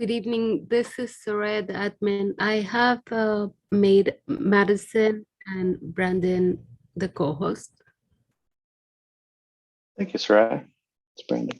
Good evening. This is Soraya, the admin. I have made Madison and Brandon the co-host. Thank you, Soraya. It's Brandon.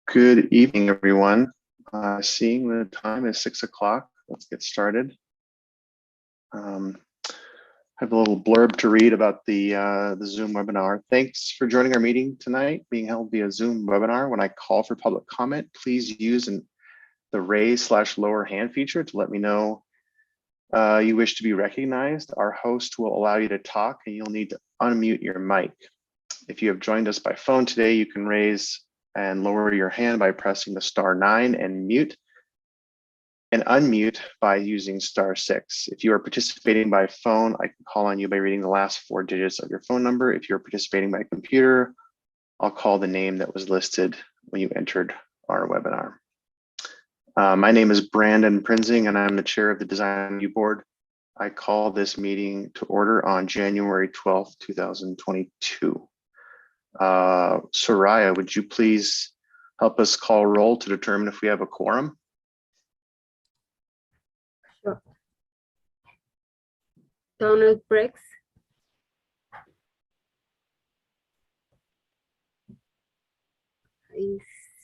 Good evening, everyone. Seeing the time is 6 o'clock. Let's get started. I have a little blurb to read about the Zoom webinar. Thanks for joining our meeting tonight, being held via Zoom webinar. When I call for public comment, please use the raise/lower hand feature to let me know you wish to be recognized. Our host will allow you to talk and you'll need to unmute your mic. If you have joined us by phone today, you can raise and lower your hand by pressing the *9 and mute, and unmute by using *6. If you are participating by phone, I can call on you by reading the last 4 digits of your phone number. If you're participating by computer, I'll call the name that was listed when you entered our webinar. My name is Brandon Prinzing, and I'm the chair of the Design Review Board. I call this meeting to order on January 12th, 2022. Soraya, would you please help us call roll to determine if we have a quorum? Sure. Donald Briggs. I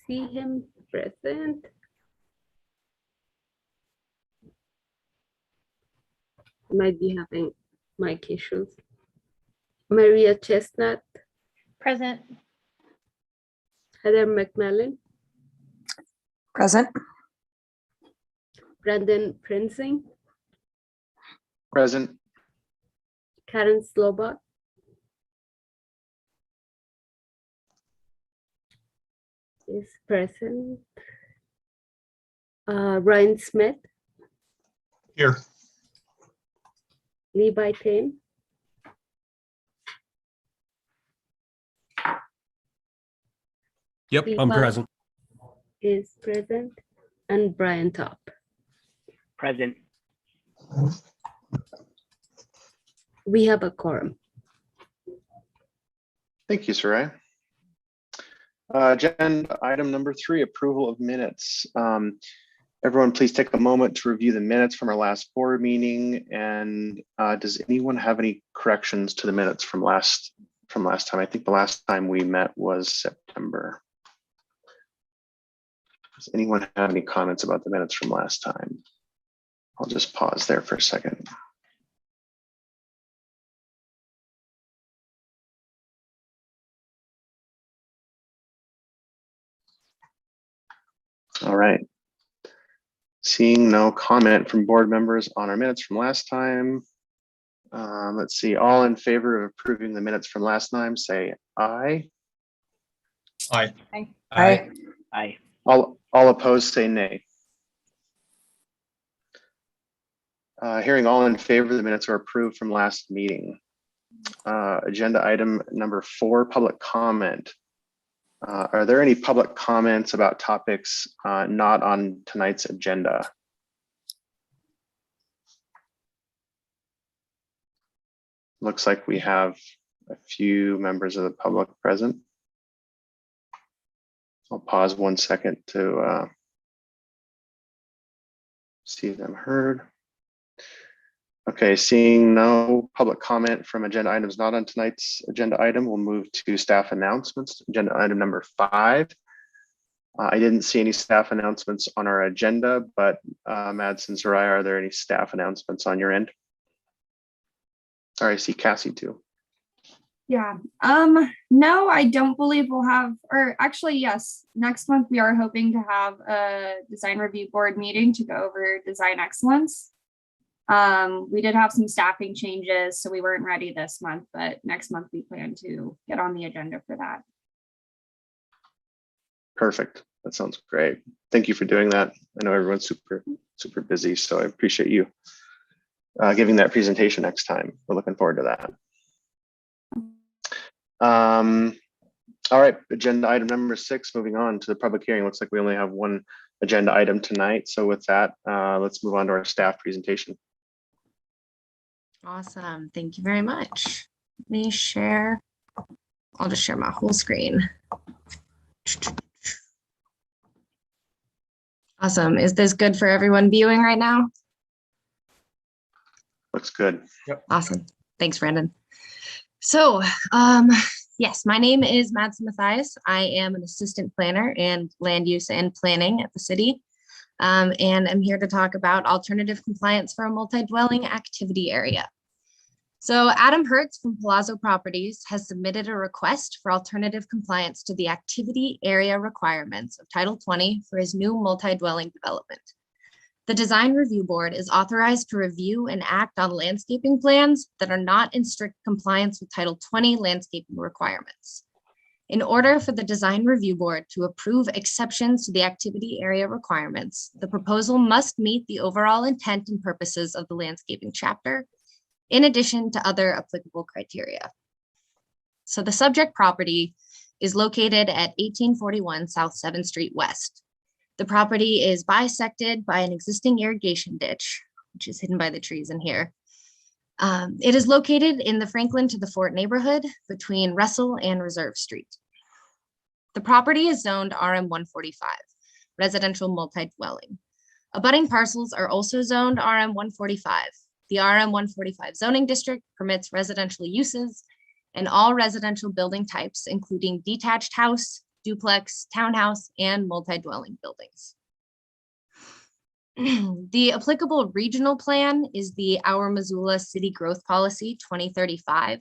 see him present. Might be having mic issues. Maria Chestnut, Present. Heather McMillan, Present. Brandon Prinsing, Present. Karen Slobot, is present. Ryan Smith, Here. Levi Payne, Yep, I'm Levi present. is present, and Brian Top. Present. We have a quorum. Thank you, Sarai. Agenda item number 3, approval of minutes. Everyone, please take a moment to review the minutes from our last board meeting. And does anyone have any corrections to the minutes from last time? I think the last time we met was September. Does anyone have any comments about the minutes from last time? I'll just pause there for a second. All right. Seeing no comment from board members on our minutes from last time. Let's see, all in favor of approving the minutes from last time, say aye. Aye. Aye. Aye. Aye. All opposed, say nay. Hearing all in favor, the minutes are approved from last meeting. Agenda item number 4, public comment. Are there any public comments about topics not on tonight's agenda? Looks like we have a few members of the public present. I'll pause 1 second to see them heard. Okay, seeing no public comment from agenda items not on tonight's agenda item, we'll move to staff announcements. Agenda item number 5. I didn't see any staff announcements on our agenda, but Madsen, Soraya, are there any staff announcements on your end? Sorry, I see Cassie too. Yeah. No, I don't believe we'll have, or actually, yes, next month we are hoping to have a design review board meeting to go over design excellence. We did have some staffing changes, so we weren't ready this month, but next month we plan to get on the agenda for that. Perfect. That sounds great. Thank you for doing that. I know everyone's super busy, so I appreciate you giving that presentation next time. We're looking forward to that. All right, agenda item number 6, moving on to the public hearing. Looks like we only have one agenda item tonight. So with that, let's move on to our staff presentation. Awesome. Thank you very much. Let me share. I'll just share my whole screen. Awesome. Is this good for everyone viewing right now? Looks good. Awesome. Thanks, Brandon. So, yes, my name is Madsen Mathias. I am an assistant planner in land use and planning at the city. And I'm here to talk about alternative compliance for a multi-dwelling activity area. So Adam Hertz from Palazzo Properties has submitted a request for alternative compliance to the activity area requirements of Title 20 for his new multi-dwelling development. The Design Review Board is authorized to review and act on landscaping plans that are not in strict compliance with Title 20 landscaping requirements. In order for the Design Review Board to approve exceptions to the activity area requirements, the proposal must meet the overall intent and purposes of the landscaping chapter, in addition to other applicable criteria. So the subject property is located at 1841 South 7th Street West. The property is bisected by an existing irrigation ditch, which is hidden by the trees in here. It is located in the Franklin to the Fort neighborhood between Russell and Reserve Street. The property is zoned RM 145, residential multi-dwelling. Abutting parcels are also zoned RM 145. The RM 145 zoning district permits residential uses and all residential building types, including detached house, duplex, townhouse, and multi-dwelling buildings. The applicable regional plan is the Our Missoula City Growth Policy 2035,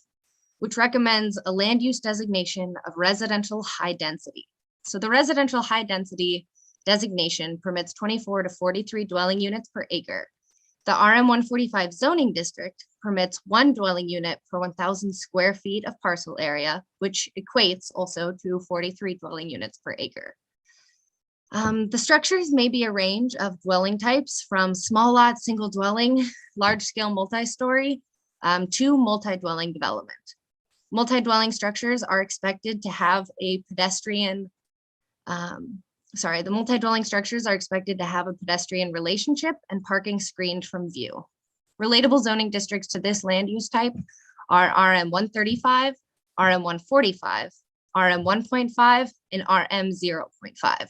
which recommends a land use designation of residential high density. So the residential high density designation permits 24 to 43 dwelling units per acre. The RM 145 zoning district permits 1 dwelling unit per 1,000 square feet of parcel area, which equates also to 43 dwelling units per acre. The structures may be a range of dwelling types from small lot, single dwelling, large scale multi-story to multi-dwelling development. Multi-dwelling structures are expected to have a pedestrian, the multi-dwelling structures are expected to have a pedestrian relationship and parking screened from view. Relatable zoning districts to this land use type are RM 135, RM 145, RM 1.5, and RM 0.5.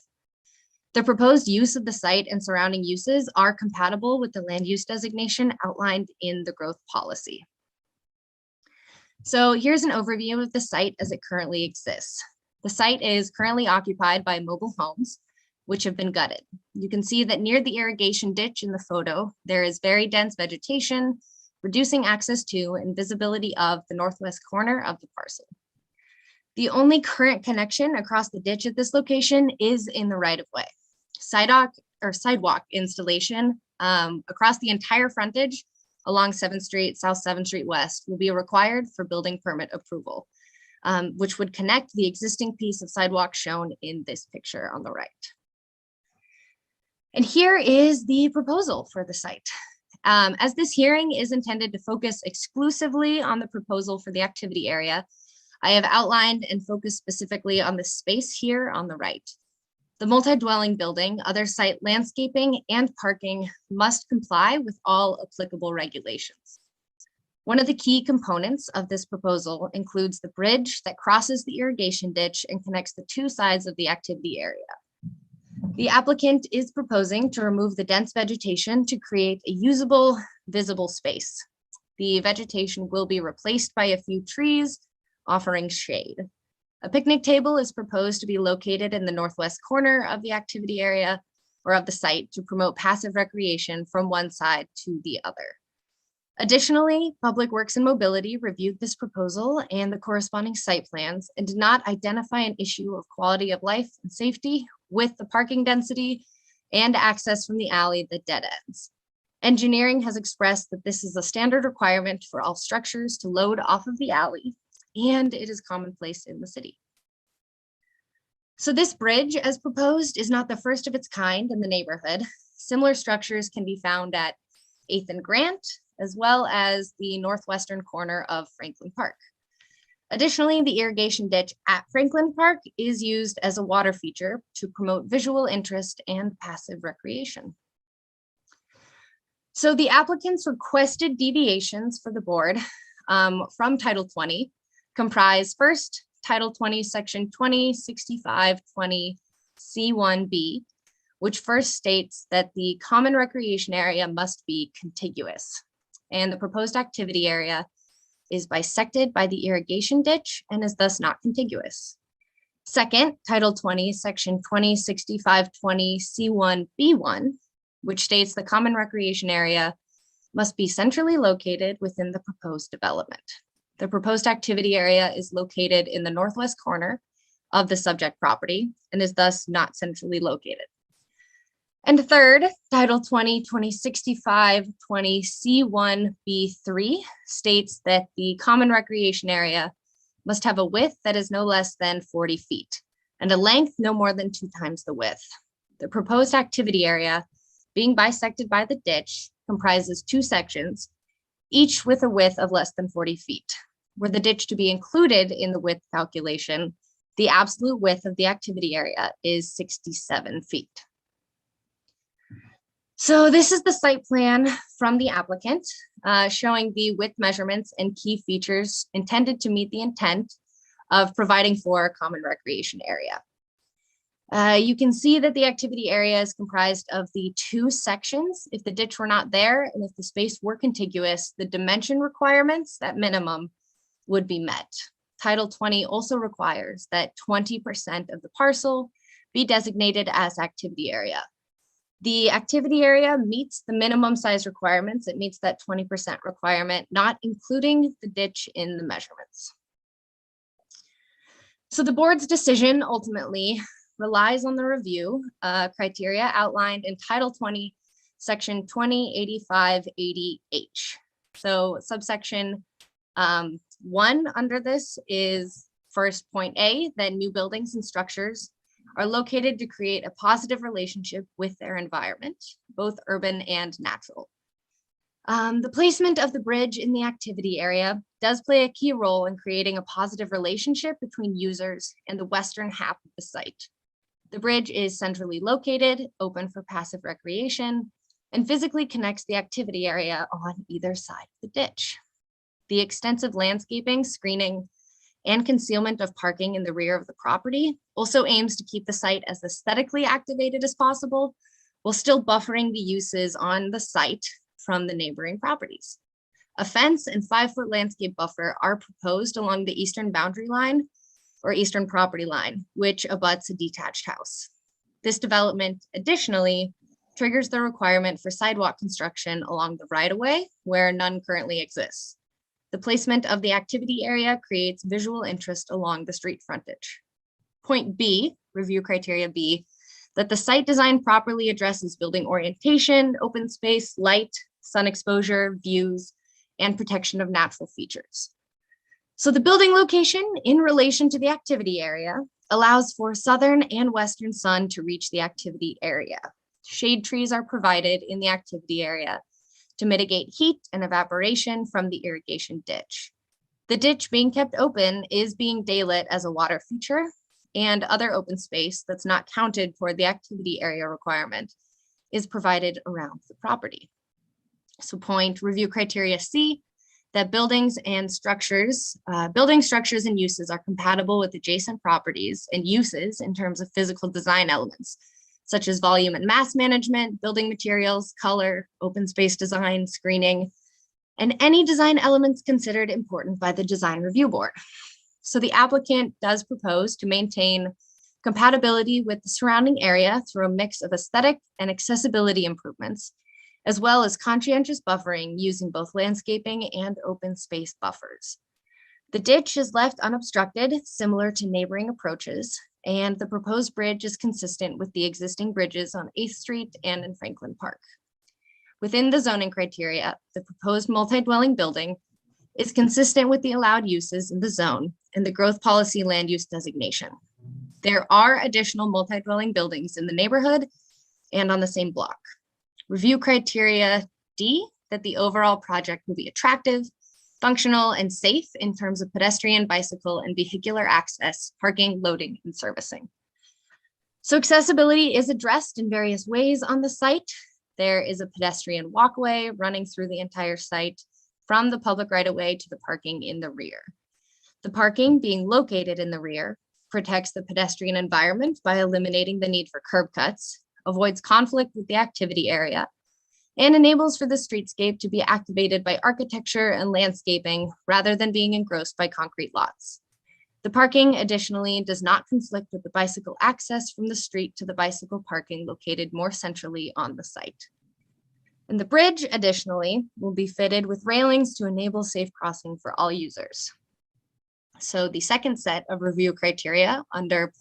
The proposed use of the site and surrounding uses are compatible with the land use designation outlined in the growth policy. So here's an overview of the site as it currently exists. The site is currently occupied by mobile homes, which have been gutted. You can see that near the irrigation ditch in the photo, there is very dense vegetation, reducing access to and visibility of the northwest corner of the parcel. The only current connection across the ditch at this location is in the right-of-way. Sidewalk installation across the entire frontage along 7th Street, South 7th Street West will be required for building permit approval, which would connect the existing piece of sidewalk shown in this picture on the right. And here is the proposal for the site. As this hearing is intended to focus exclusively on the proposal for the activity area, I have outlined and focused specifically on the space here on the right. The multi-dwelling building, other site landscaping, and parking must comply with all applicable regulations. One of the key components of this proposal includes the bridge that crosses the irrigation ditch and connects the 2 sides of the activity area. The applicant is proposing to remove the dense vegetation to create a usable, visible space. The vegetation will be replaced by a few trees, offering shade. A picnic table is proposed to be located in the northwest corner of the activity area or of the site to promote passive recreation from one side to the other. Additionally, Public Works and Mobility reviewed this proposal and the corresponding site plans and did not identify an issue of quality of life and safety with the parking density and access from the alley that dead ends. Engineering has expressed that this is a standard requirement for all structures to load off of the alley, and it is commonplace in the city. So this bridge, as proposed, is not the first of its kind in the neighborhood. Similar structures can be found at 8th and Grant, as well as the northwestern corner of Franklin Park. Additionally, the irrigation ditch at Franklin Park is used as a water feature to promote visual interest and passive recreation. So the applicants requested deviations for the board from Title 20 comprise first, Title 20, Section 206520 C1B, which first states that the common recreation area must be contiguous, and the proposed activity area is bisected by the irrigation ditch and is thus not contiguous. Second, Title 20, Section 206520 C1B1, which states the common recreation area must be centrally located within the proposed development. The proposed activity area is located in the northwest corner of the subject property and is thus not centrally located. And third, Title 20, 206520 C1B3 states that the common recreation area must have a width that is no less than 40 feet and a length no more than 2 times the width. The proposed activity area, being bisected by the ditch, comprises 2 sections, each with a width of less than 40 feet. Were the ditch to be included in the width calculation, the absolute width of the activity area is 67 feet. So this is the site plan from the applicant, showing the width measurements and key features intended to meet the intent of providing for a common recreation area. You can see that the activity area is comprised of the 2 sections. If the ditch were not there and if the space were contiguous, the dimension requirements at minimum would be met. Title 20 also requires that 20% of the parcel be designated as activity area. The activity area meets the minimum size requirements. It meets that 20% requirement, not including the ditch in the measurements. So the board's decision ultimately relies on the review criteria outlined in Title 20, Section 208580H. So subsection 1 under this is first point A, that new buildings and structures are located to create a positive relationship with their environment, both urban and natural. The placement of the bridge in the activity area does play a key role in creating a positive relationship between users and the western half of the site. The bridge is centrally located, open for passive recreation, and physically connects the activity area on either side of the ditch. The extensive landscaping, screening, and concealment of parking in the rear of the property also aims to keep the site as aesthetically activated as possible, while still buffering the uses on the site from the neighboring properties. A fence and 5-foot landscape buffer are proposed along the eastern boundary line or eastern property line, which abuts a detached house. This development additionally triggers the requirement for sidewalk construction along the right-of-way where none currently exists. The placement of the activity area creates visual interest along the street frontage. Point B, review criteria B, that the site design properly addresses building orientation, open space, light, sun exposure, views, and protection of natural features. So the building location in relation to the activity area allows for southern and western sun to reach the activity area. Shade trees are provided in the activity area to mitigate heat and evaporation from the irrigation ditch. The ditch being kept open is being daylit as a water feature, and other open space that's not counted for the activity area requirement is provided around the property. So point review criteria C, that buildings and structures, and uses are compatible with adjacent properties and uses in terms of physical design elements, such as volume and mass management, building materials, color, open space design, screening, and any design elements considered important by the design review board. So the applicant does propose to maintain compatibility with the surrounding area through a mix of aesthetic and accessibility improvements, as well as conscientious buffering using both landscaping and open space buffers. The ditch is left unobstructed, similar to neighboring approaches, and the proposed bridge is consistent with the existing bridges on 8th Street and in Franklin Park. Within the zoning criteria, the proposed multi-dwelling building is consistent with the allowed uses in the zone and the growth policy land use designation. There are additional multi-dwelling buildings in the neighborhood and on the same block. Review criteria D, that the overall project will be attractive, functional, and safe in terms of pedestrian, bicycle, and vehicular access, parking, loading, and servicing. So accessibility is addressed in various ways on the site. There is a pedestrian walkway running through the entire site from the public right-of-way to the parking in the rear. The parking being located in the rear protects the pedestrian environment by eliminating the need for curb cuts, avoids conflict with the activity area, and enables for the streetscape to be activated by architecture and landscaping rather than being engrossed by concrete lots. The parking additionally does not conflict with the bicycle access from the street to the bicycle parking located more centrally on the site. And the bridge additionally will be fitted with railings to enable safe crossing for all users. So the second set of review criteria under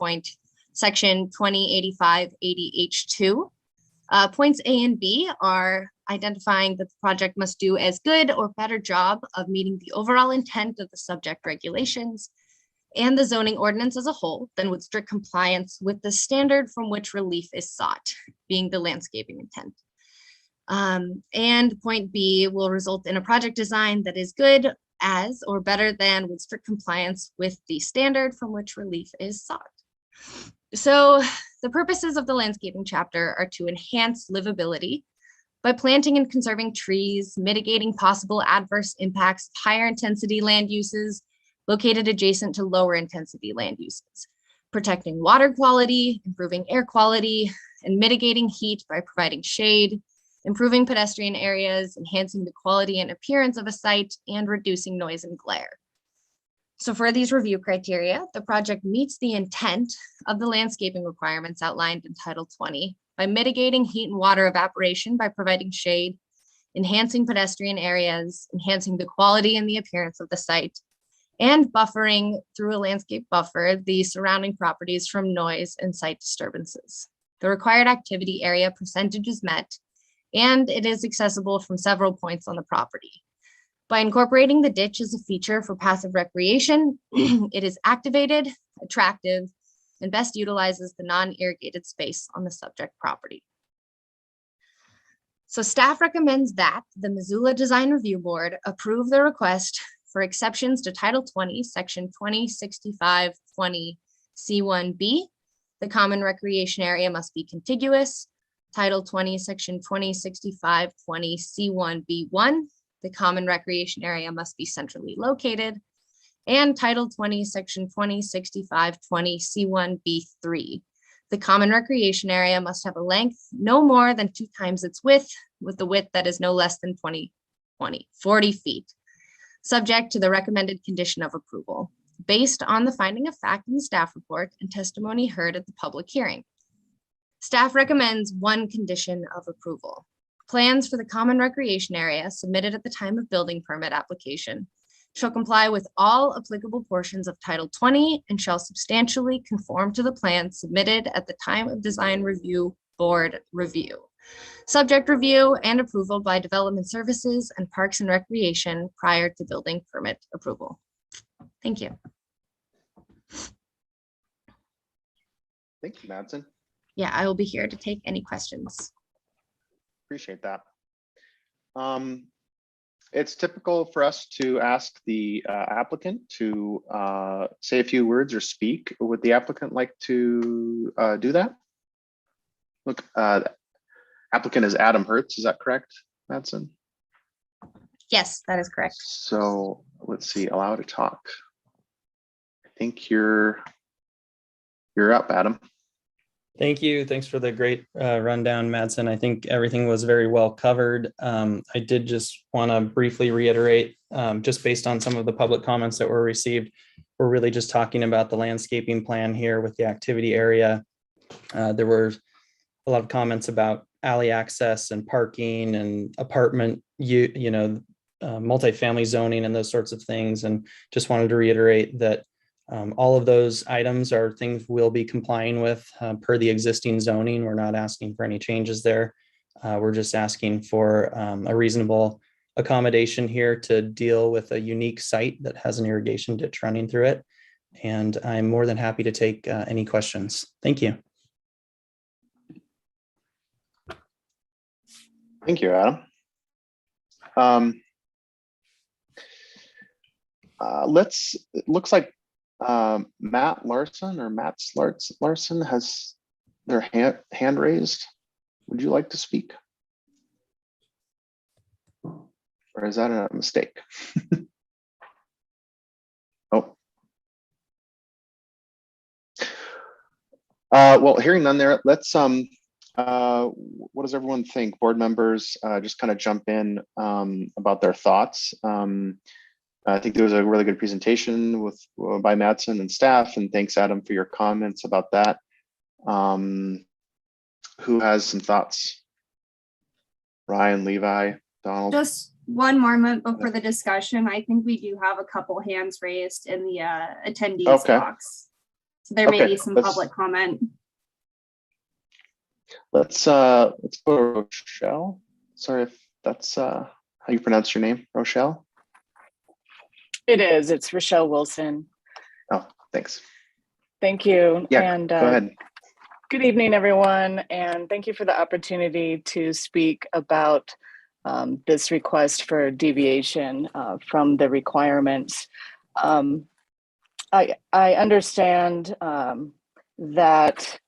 section 208580H2, points A and B are identifying that the project must do as good or better job of meeting the overall intent of the subject regulations and the zoning ordinance as a whole than with strict compliance with the standard from which relief is sought, being the landscaping intent. And point B will result in a project design that is good as or better than with strict compliance with the standard from which relief is sought. So the purposes of the landscaping chapter are to enhance livability by planting and conserving trees, mitigating possible adverse impacts of higher intensity land uses located adjacent to lower intensity land uses, protecting water quality, improving air quality, and mitigating heat by providing shade, improving pedestrian areas, enhancing the quality and appearance of a site, and reducing noise and glare. So for these review criteria, the project meets the intent of the landscaping requirements outlined in Title 20 by mitigating heat and water evaporation by providing shade, enhancing pedestrian areas, enhancing the quality and the appearance of the site, and buffering through a landscape buffer the surrounding properties from noise and site disturbances. The required activity area percentage is met, and it is accessible from several points on the property. By incorporating the ditch as a feature for passive recreation, it is activated, attractive, and best utilizes the non-irrigated space on the subject property. So staff recommends that the Missoula Design Review Board approve the request for exceptions to Title 20, Section 2065-20 C1B. The common recreation area must be contiguous. Title 20, Section 2065-20 C1B1. The common recreation area must be centrally located. And Title 20, Section 2065-20 C1B3. The common recreation area must have a length no more than 2 times its width, with the width that is no less than 40 feet, subject to the recommended condition of approval, based on the finding of fact in the staff report and testimony heard at the public hearing. Staff recommends 1 condition of approval. Plans for the common recreation area submitted at the time of building permit application shall comply with all applicable portions of Title 20 and shall substantially conform to the plans submitted at the time of design review board review. Subject review and approval by Development Services and Parks and Recreation prior to building permit approval. Thank you. Thank you, Madsen. Yeah, I will be here to take any questions. Appreciate that. It's typical for us to ask the applicant to say a few words or speak. Would the applicant like to do that? Look, applicant is Adam Hertz, is that correct, Madsen? Yes, that is correct. So let's see, allow to talk. I think you're up, Adam. Thank you. Thanks for the great rundown, Madsen. I think everything was very well covered. I did just want to briefly reiterate, just based on some of the public comments that were received, we're really just talking about the landscaping plan here with the activity area. There were a lot of comments about alley access and parking and apartment, multifamily zoning and those sorts of things. And just wanted to reiterate that all of those items are things we'll be complying with per the existing zoning. We're not asking for any changes there. We're just asking for a reasonable accommodation here to deal with a unique site that has an irrigation ditch running through it. And I'm more than happy to take any questions. Thank you. Thank you, Adam. It looks like Matt Larson or Matt's Larson has their hand raised. Would you like to speak? Or is that a mistake? Oh. Well, hearing none there, let's what does everyone think? Board members just kind of jump in about their thoughts. I think there was a really good presentation by Madsen and staff, and thanks, Adam, for your comments about that. Who has some thoughts? Ryan, Levi, Donald? Just one moment before the discussion. I think we do have a couple hands raised in the attendees box. So there may be some public comment. Let's go to Rochelle. Sorry if that's how you pronounce your name, Rochelle. It is. It's Rochelle Wilson. Oh, thanks. Thank you. Yeah, and go ahead. Good evening, everyone. And thank you for the opportunity to speak about this request for deviation from the requirements. I understand that,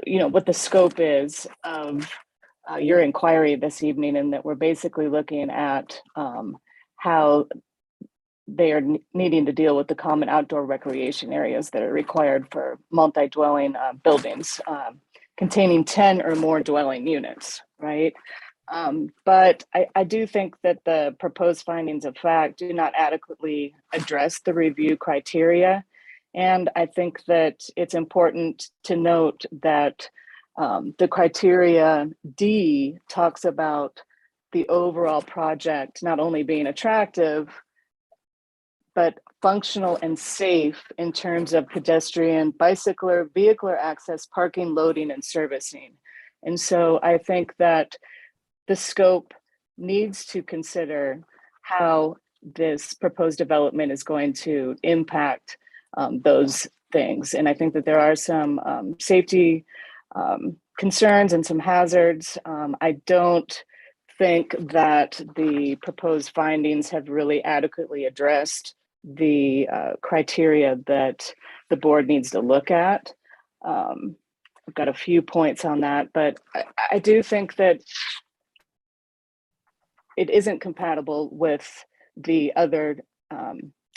what the scope is of your inquiry this evening, and that we're basically looking at how they are needing to deal with the common outdoor recreation areas that are required for multi-dwelling buildings containing 10 or more dwelling units, right? But I do think that the proposed findings of fact do not adequately address the review criteria. And I think that it's important to note that the criteria D talks about the overall project not only being attractive, but functional and safe in terms of pedestrian, bicycler, vehicular access, parking, loading, and servicing. And so I think that the scope needs to consider how this proposed development is going to impact those things. And I think that there are some safety concerns and some hazards. I don't think that the proposed findings have really adequately addressed the criteria that the board needs to look at. I've got a few points on that, but I do think that it isn't compatible with the other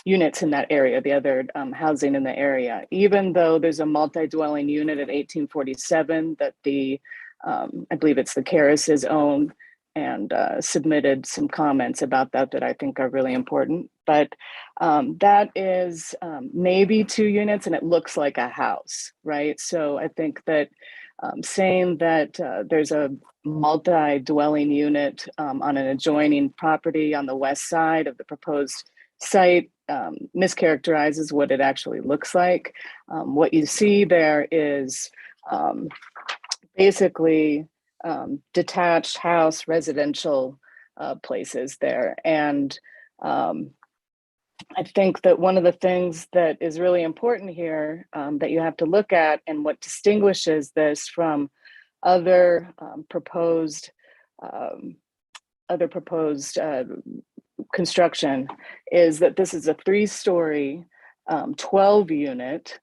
units in that area, the other housing in the area, even though there's a multi-dwelling unit at 1847 that the, I believe it's the Karras' own, and submitted some comments about that that I think are really important. But that is maybe 2 units and it looks like a house, right? So I think that saying that there's a multi-dwelling unit on an adjoining property on the west side of the proposed site mischaracterizes what it actually looks like. What you see there is basically detached house residential places there. And I think that one of the things that is really important here that you have to look at and what distinguishes this from other proposed construction is that this is a 3-story, 12-unit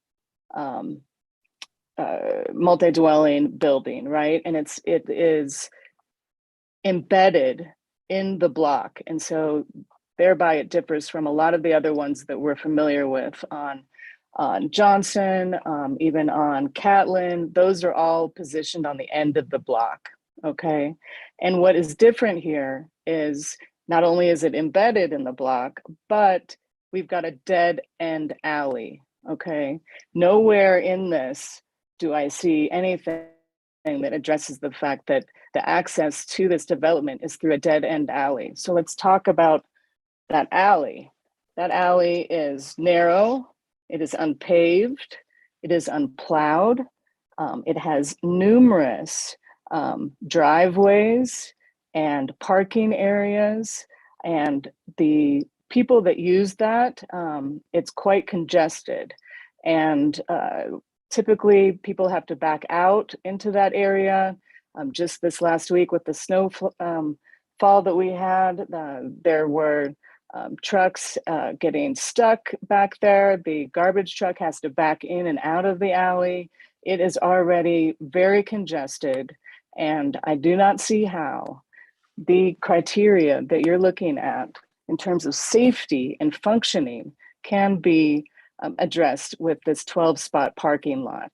multi-dwelling building, right? And it is embedded in the block, and so thereby it differs from a lot of the other ones that we're familiar with on Johnson, even on Catlin. Those are all positioned on the end of the block, okay? And what is different here is not only is it embedded in the block, but we've got a dead end alley, okay? Nowhere in this do I see anything that addresses the fact that the access to this development is through a dead end alley. So let's talk about that alley. That alley is narrow, it is unpaved, it is unplowed, it has numerous driveways and parking areas, and the people that use that, it's quite congested. And typically people have to back out into that area. Just this last week with the snow fall that we had, there were trucks getting stuck back there. The garbage truck has to back in and out of the alley. It is already very congested, and I do not see how the criteria that you're looking at in terms of safety and functioning can be addressed with this 12-spot parking lot.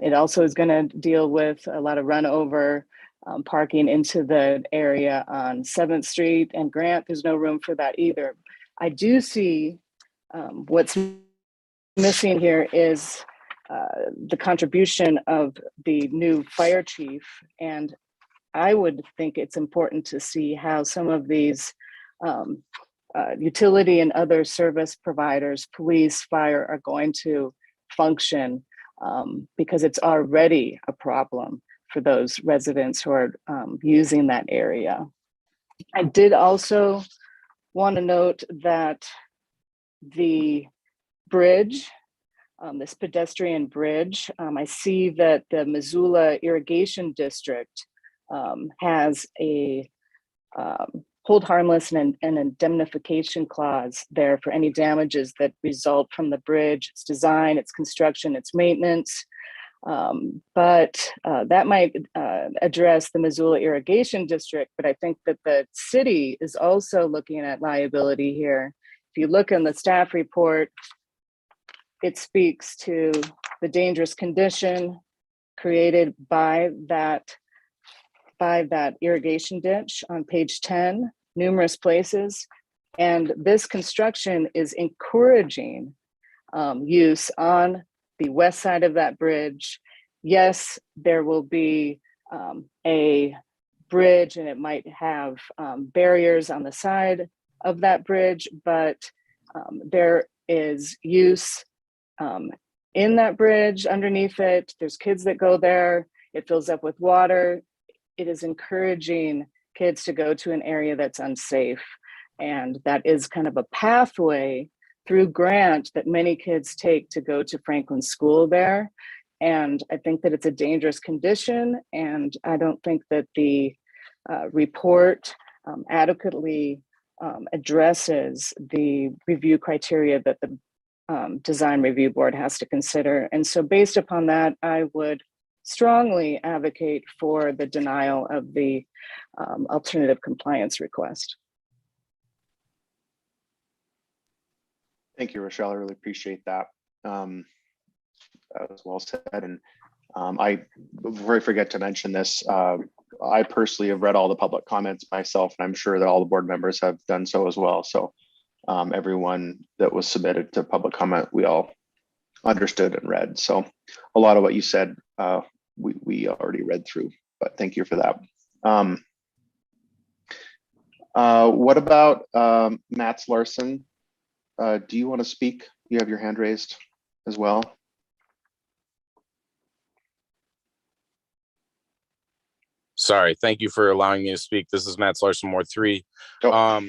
It also is going to deal with a lot of run over parking into the area on 7th Street and Grant. There's no room for that either. I do see what's missing here is the contribution of the new fire chief. And I would think it's important to see how some of these utility and other service providers, police, fire, are going to function because it's already a problem for those residents who are using that area. I did also want to note that the bridge, this pedestrian bridge, I see that the Missoula Irrigation District has a hold harmless and indemnification clause there for any damages that result from the bridge, its design, its construction, its maintenance. But that might address the Missoula Irrigation District, but I think that the city is also looking at liability here. If you look in the staff report, it speaks to the dangerous condition created by that by that irrigation ditch on page 10, numerous places. And this construction is encouraging use on the west side of that bridge. Yes, there will be a bridge and it might have barriers on the side of that bridge, but there is use in that bridge underneath it. There's kids that go there. It fills up with water. It is encouraging kids to go to an area that's unsafe. And that is kind of a pathway through Grant that many kids take to go to Franklin School there. And I think that it's a dangerous condition. And I don't think that the report adequately addresses the review criteria that the design review board has to consider. And so based upon that, I would strongly advocate for the denial of the alternative compliance request. Thank you, Rochelle. I really appreciate that. That was well said. And before I forget to mention this, I personally have read all the public comments myself, and I'm sure that all the board members have done so as well. So everyone that was submitted to public comment, we all understood and read. So a lot of what you said, we already read through, but thank you for that. What about Mats Larson? Do you want to speak? You have your hand raised as well. Sorry, thank you for allowing me to speak. This is Matt Larson, Ward 3. Oh.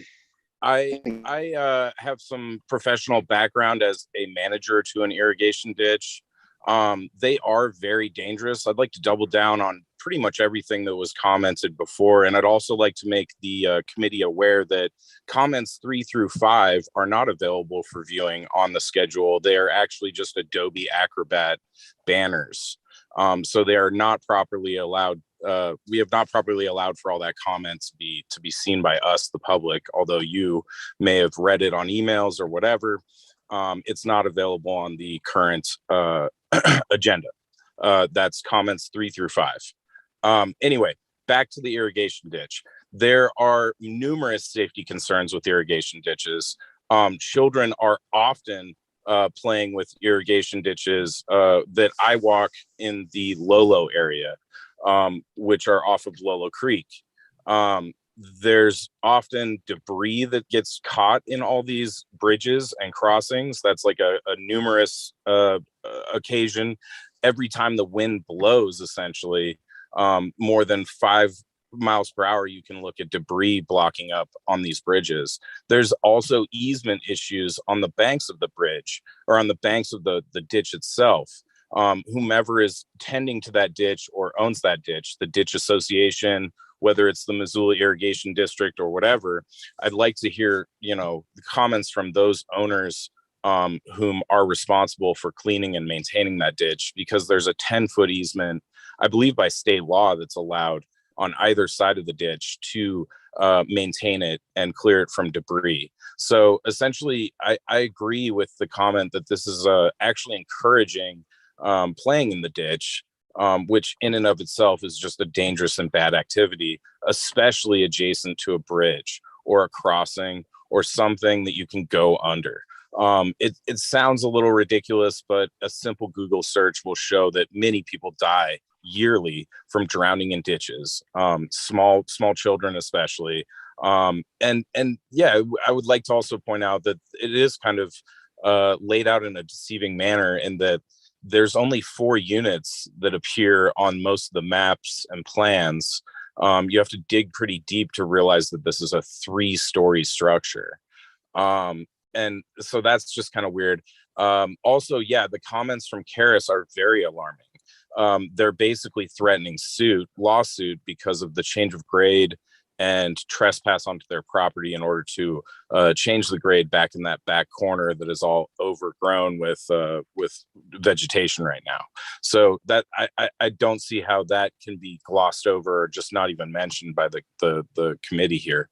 I have some professional background as a manager to an irrigation ditch. They are very dangerous. I'd like to double down on pretty much everything that was commented before. And I'd also like to make the committee aware that comments 3 through 5 are not available for viewing on the schedule. They are actually just Adobe Acrobat banners. So they are not properly allowed. We have not properly allowed for all that comment to be seen by us, the public, although you may have read it on emails or whatever. It's not available on the current agenda. That's comments 3 through 5. Anyway, back to the irrigation ditch. There are numerous safety concerns with irrigation ditches. Children are often playing with irrigation ditches that I walk in the Lolo area, which are off of Lolo Creek. There's often debris that gets caught in all these bridges and crossings. That's like a numerous occasion. Every time the wind blows, essentially, more than 5 miles per hour, you can look at debris blocking up on these bridges. There's also easement issues on the banks of the bridge or on the banks of the ditch itself. Whomever is tending to that ditch or owns that ditch, the ditch association, whether it's the Missoula Irrigation District or whatever, I'd like to hear, the comments from those owners whom are responsible for cleaning and maintaining that ditch, because there's a 10-foot easement, I believe by state law, that's allowed on either side of the ditch to maintain it and clear it from debris. So essentially, I agree with the comment that this is actually encouraging playing in the ditch, which in and of itself is just a dangerous and bad activity, especially adjacent to a bridge or a crossing or something that you can go under. It sounds a little ridiculous, but a simple Google search will show that many people die yearly from drowning in ditches, small children especially. And yeah, I would like to also point out that it is kind of laid out in a deceiving manner in that there's only 4 units that appear on most of the maps and plans. You have to dig pretty deep to realize that this is a 3-story structure. And so that's just kind of weird. Also, yeah, the comments from Karis are very alarming. They're basically threatening lawsuit because of the change of grade and trespass onto their property in order to change the grade back in that back corner that is all overgrown with vegetation right now. So that I don't see how that can be glossed over or just not even mentioned by the committee here,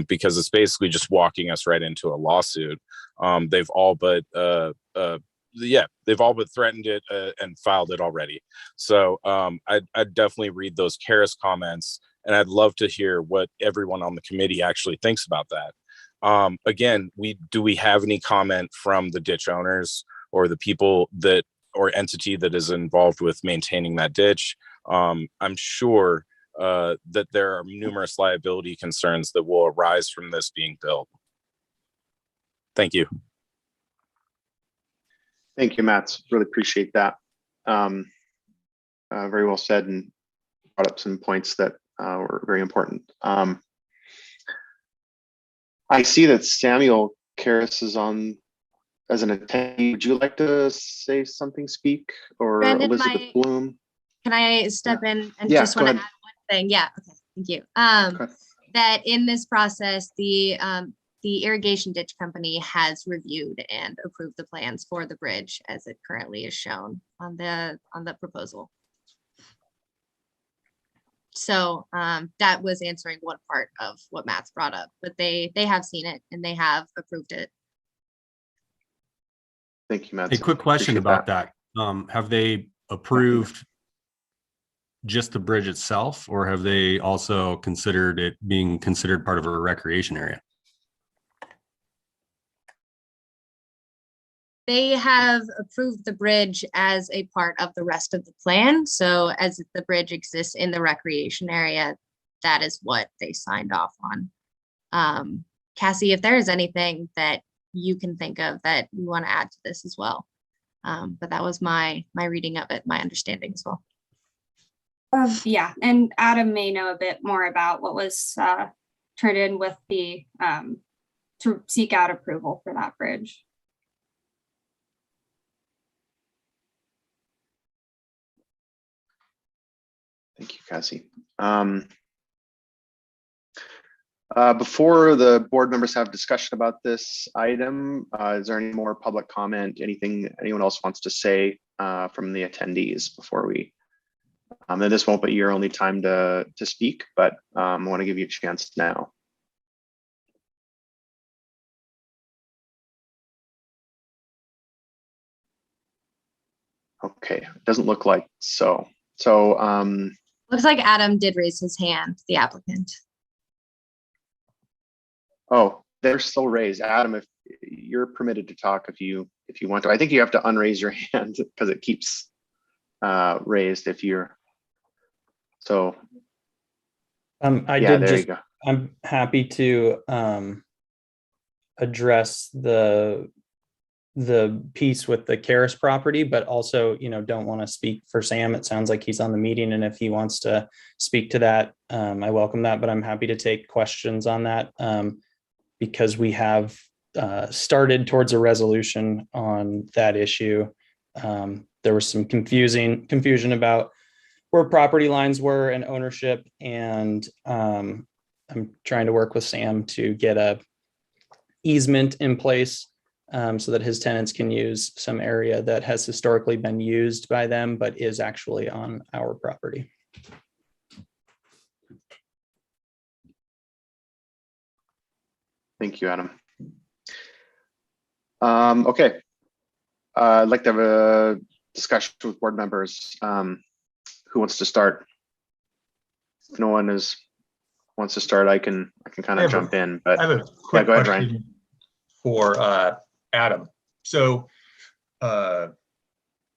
because it's basically just walking us right into a lawsuit. They've all but they've all but threatened it and filed it already. So I'd definitely read those Karis comments, and I'd love to hear what everyone on the committee actually thinks about that. Again, do we have any comment from the ditch owners or the people that or entity that is involved with maintaining that ditch? I'm sure that there are numerous liability concerns that will arise from this being built. Thank you. Thank you, Matt. Really appreciate that. Very well said, and brought up some points that were very important. I see that Samuel Karis is on as an attendee. Would you like to say something, speak, or Brandon, Elizabeth Bloom? Can I step in and Yeah, just go want to ahead. add one thing? Yeah, okay, thank you. Okay. That in this process, the Irrigation Ditch Company has reviewed and approved the plans for the bridge as it currently is shown on the proposal. So that was answering one part of what Matt's brought up, but they have seen it and they have approved it. Thank you, Matt. A quick question Appreciate about that. Have they approved just the bridge itself, or have they also considered it being considered part of a recreation area? They have approved the bridge as a part of the rest of the plan. So as the bridge exists in the recreation area, that is what they signed off on. Cassie, if there is anything that you can think of that you want to add to this as well. But that was my reading of it, my understanding as well. Yeah, and Adam may know a bit more about what was turned in with the to seek out approval for that bridge. Thank you, Cassie. Before the board members have discussion about this item, is there any more public comment, anything anyone else wants to say from the attendees before we, and this won't be your only time to speak, but I want to give you a chance now. Okay, doesn't look like so. Looks like Adam did raise his hand, the applicant. Oh, they're still raised. Adam, if you're permitted to talk, if you want to. I think you have to unraise your hand because it keeps raised if you're so. I yeah, did there just, you go. I'm happy to address the piece with the Karis property, but also, don't want to speak for Sam. It sounds like he's on the meeting, and if he wants to speak to that, I welcome that, but I'm happy to take questions on that because we have started towards a resolution on that issue. There was some confusion about where property lines were and ownership, and I'm trying to work with Sam to get a easement in place so that his tenants can use some area that has historically been used by them, but is actually on our property. Thank you, Adam. Okay. I'd like to have a discussion with board members. Who wants to start? If no one wants to start, I can kind of jump in. But I have a quick go ahead, question Ryan. For Adam. So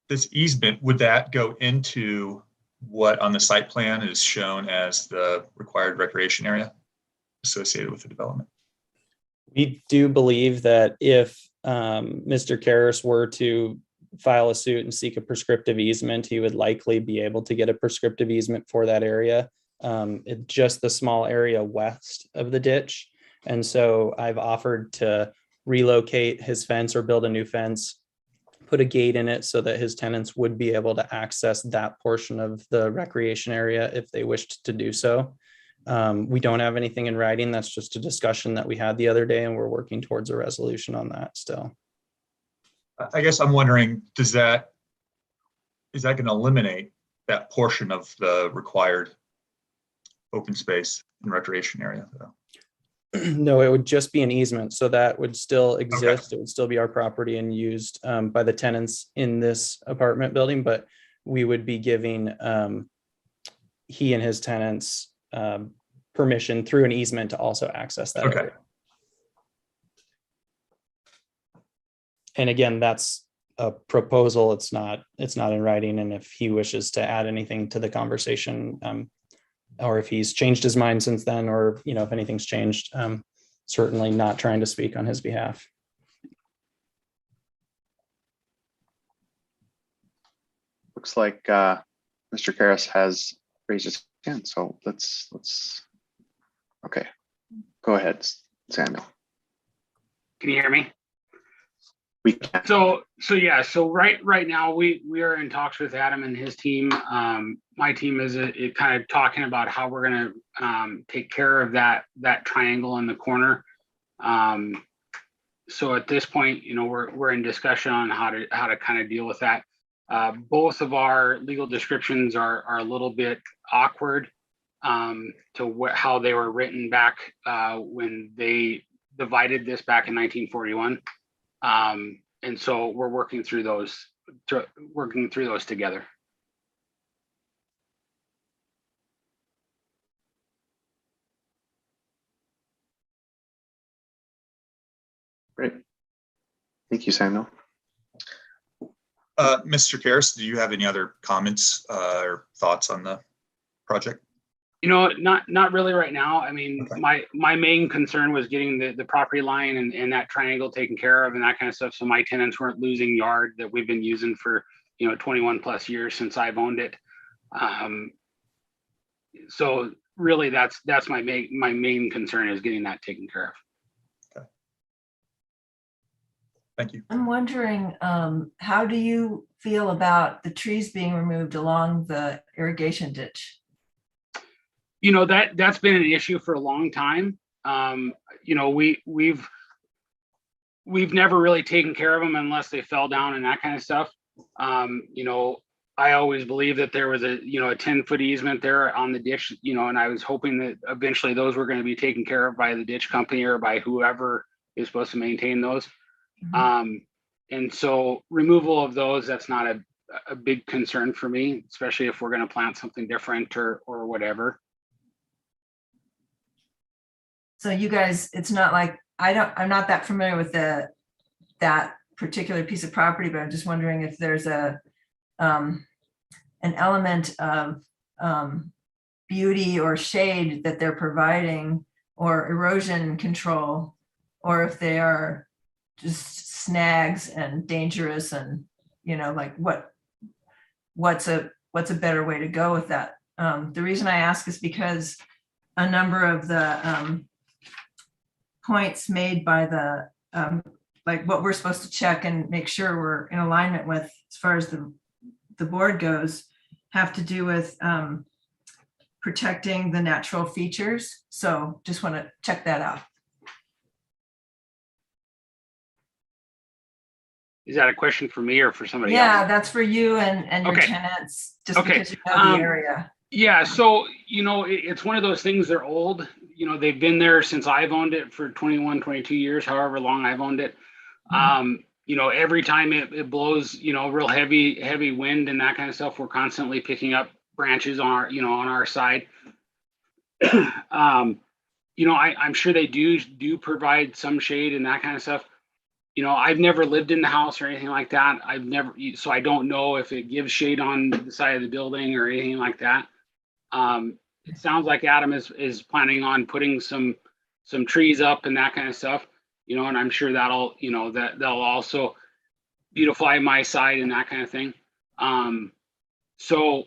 this easement, would that go into what on the site plan is shown as the required recreation area associated with the development? We do believe that if Mr. Karis were to file a suit and seek a prescriptive easement, he would likely be able to get a prescriptive easement for that area. It's just the small area west of the ditch. And so I've offered to relocate his fence or build a new fence, put a gate in it so that his tenants would be able to access that portion of the recreation area if they wished to do so. We don't have anything in writing. That's just a discussion that we had the other day, and we're working towards a resolution on that still. I guess I'm wondering, is that going to eliminate that portion of the required open space and recreation area though? No, it would just be an easement. So that would still exist. It would still be our property and used by the tenants in this apartment building, but we would be giving he and his tenants permission through an easement to also access that Okay. area. And again, that's a proposal. It's not in writing. And if he wishes to add anything to the conversation, or if he's changed his mind since then, or, you know, if anything's changed, certainly not trying to speak on his behalf. Looks like Mr. Karras has raised his hand, so let's okay. Go ahead, Samuel. Can you hear me? We can. So right now we are in talks with Adam and his team. My team is kind of talking about how we're going to take care of that triangle in the corner. So at this point, you know, we're in discussion on how to kind of deal with that. Both of our legal descriptions are a little bit awkward to how they were written back when they divided this back in 1941. And so we're working through those together. Great. Thank you, Samuel. Mr. Karras, do you have any other comments or thoughts on the project? You know, not really right now. I mean, okay. my main concern was getting the property line and that triangle taken care of and that kind of stuff. So my tenants weren't losing yard that we've been using for, you know, 21 plus years since I've owned it. So really that's my main concern is getting that taken care of. Okay. Thank you. I'm wondering, how do you feel about the trees being removed along the irrigation ditch? You know, that's been an issue for a long time. You know, we've never really taken care of them unless they fell down and that kind of stuff. You know, I always believed that there was a 10-foot easement there on the ditch, you know, and I was hoping that eventually those were going to be taken care of by the ditch company or by whoever is supposed to maintain those. Mm-hmm. And so removal of those, that's not a big concern for me, especially if we're going to plant something different or whatever. So you guys, it's not like, I'm not that familiar with that particular piece of property, but I'm just wondering if there's an element of beauty or shade that they're providing or erosion control, or if they are just snags and dangerous and, you know, like what's a better way to go with that? The reason I ask is because a number of the points made by the like what we're supposed to check and make sure we're in alignment with as far as the board goes have to do with protecting the natural features. So just want to check that out. Is that a question for me or for somebody else? Yeah, that's for you and your tenants, just because you know the area. Yeah, so, you know, it's one of those things, they're old. You know, they've been there since I've owned it for 21, 22 years, however long I've owned it. Mm-hmm. You know, every time it blows, you know, real heavy wind and that kind of stuff, we're constantly picking up branches on our side. You know, I'm sure they do provide some shade and that kind of stuff. You know, I've never lived in the house or anything like that. So I don't know if it gives shade on the side of the building or anything like that. It sounds like Adam is planning on putting some trees up and that kind of stuff, you know, and I'm sure that'll also beautify my side and that kind of thing. So,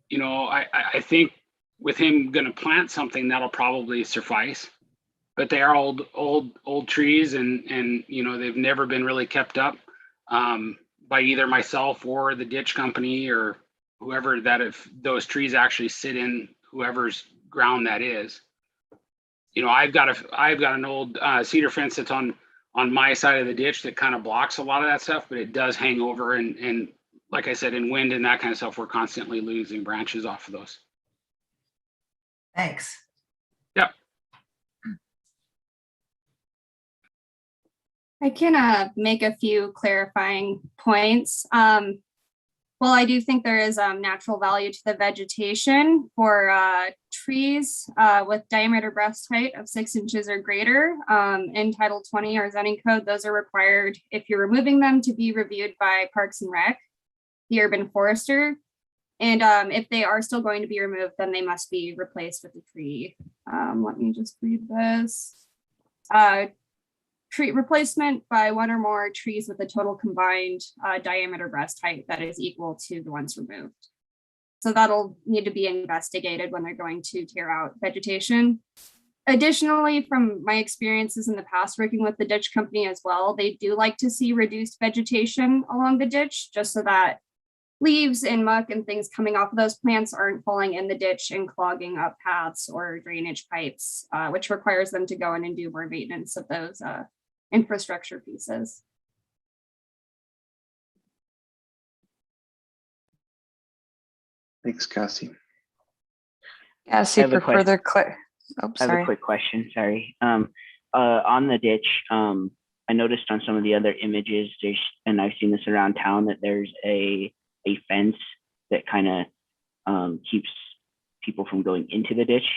you know, I think with him going to plant something that'll probably suffice, but they are old trees and, you know, they've never been really kept up by either myself or the ditch company or whoever, that if those trees actually sit in whoever's ground that is. You know, I've got an old cedar fence that's on my side of the ditch that kind of blocks a lot of that stuff, but it does hang over and like I said, in wind and that kind of stuff, we're constantly losing branches off of those. Thanks. Yep. I can make a few clarifying points. Well, I do think there is natural value to the vegetation for trees with diameter breast height of 6 inches or greater. In Title 20, our zoning code, those are required if you're removing them to be reviewed by Parks and Rec, the urban forester. And if they are still going to be removed, then they must be replaced with a tree. Let me just read this. Tree replacement by one or more trees with a total combined diameter breast height that is equal to the ones removed. So that'll need to be investigated when they're going to tear out vegetation. Additionally, from my experiences in the past working with the ditch company as well, they do like to see reduced vegetation along the ditch just so that leaves and muck and things coming off of those plants aren't falling in the ditch and clogging up paths or drainage pipes, which requires them to go in and do more maintenance of those infrastructure pieces. Thanks, Cassie. I Cassie, have a for further I have a quick question, sorry. On the ditch, I noticed on some of the other images, and I've seen this around town, that there's a fence that kind of keeps people from going into the ditch.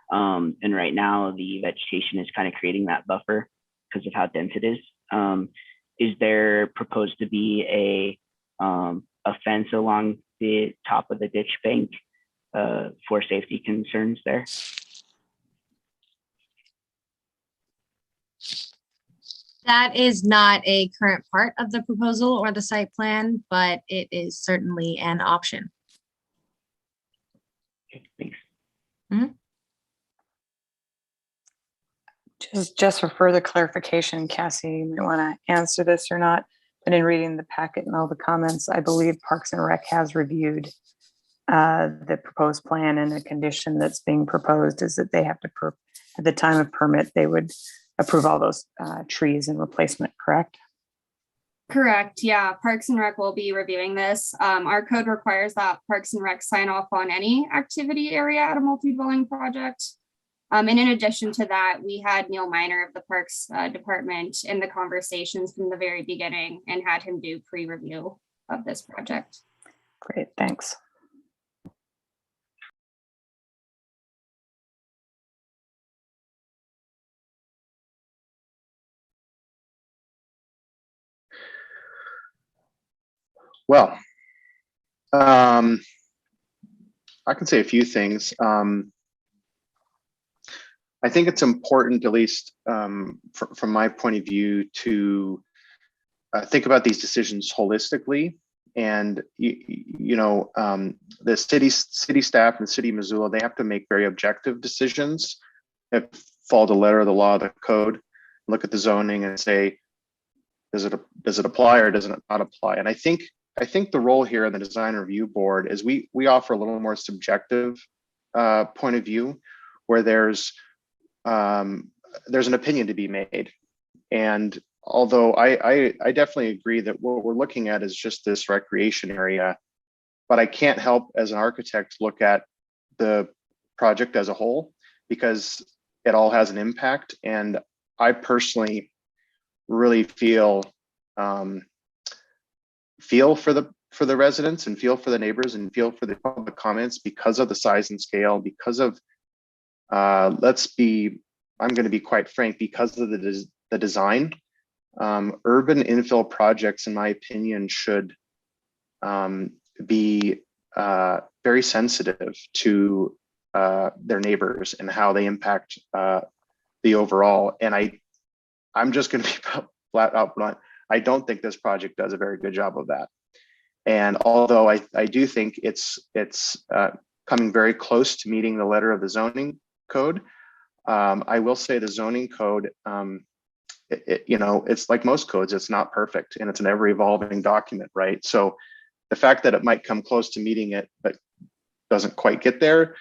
And right now the vegetation is kind of creating that buffer because of how dense it is. Is there proposed to be a fence along the top of the ditch bank for safety concerns there? That is not a current part of the proposal or the site plan, but it is certainly an option. Okay, thanks. Just for further clarification, Cassie, you might want to answer this or not, but in reading the packet and all the comments, I believe Parks and Rec has reviewed the proposed plan, and the condition that's being proposed is that they have to, at the time of permit, they would approve all those trees and replacement, correct? Correct. Yeah, Parks and Rec will be reviewing this. Our code requires that Parks and Rec sign off on any activity area at a multi-dwelling project. And in addition to that, we had Neil Miner of the Parks Department in the conversations from the very beginning and had him do pre-review of this project. Great, thanks. Well, I can say a few things. I think it's important, at least from my point of view, to think about these decisions holistically. And the city staff and the city of Missoula, they have to make very objective decisions that follow the letter of the law, the code, look at the zoning and say, does it apply or does it not apply? And I think the role here in the design review board is we offer a little more subjective point of view, where there's an opinion to be made. And although I definitely agree that what we're looking at is just this recreation area, but I can't help as an architect look at the project as a whole, because it all has an impact. And I personally really feel for the residents and feel for the neighbors and feel for the public comments because of the size and scale, because of I'm going to be quite frank, because of the design. Urban infill projects, in my opinion, should be very sensitive to their neighbors and how they impact the overall. And I'm just going to be flat out blunt. I don't think this project does a very good job of that. And although I do think it's coming very close to meeting the letter of the zoning code, I will say the zoning code, it's like most codes, it's not perfect, and it's an ever evolving document, right? So the fact that it might come close to meeting it, but doesn't quite get there,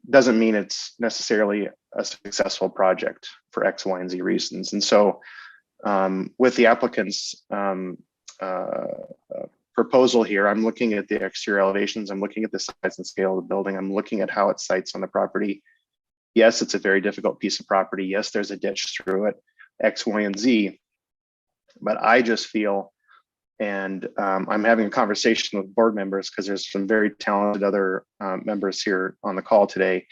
doesn't mean it's necessarily a successful project for X, Y, and Z reasons. And so with the applicant's proposal here, I'm looking at the exterior elevations, I'm looking at the size and scale of the building, I'm looking at how it sites on the property. Yes, it's a very difficult piece of property. Yes, there's a ditch through it, X, Y, and Z. But I just feel, and I'm having a conversation with board members because there's some very talented other members here on the call today.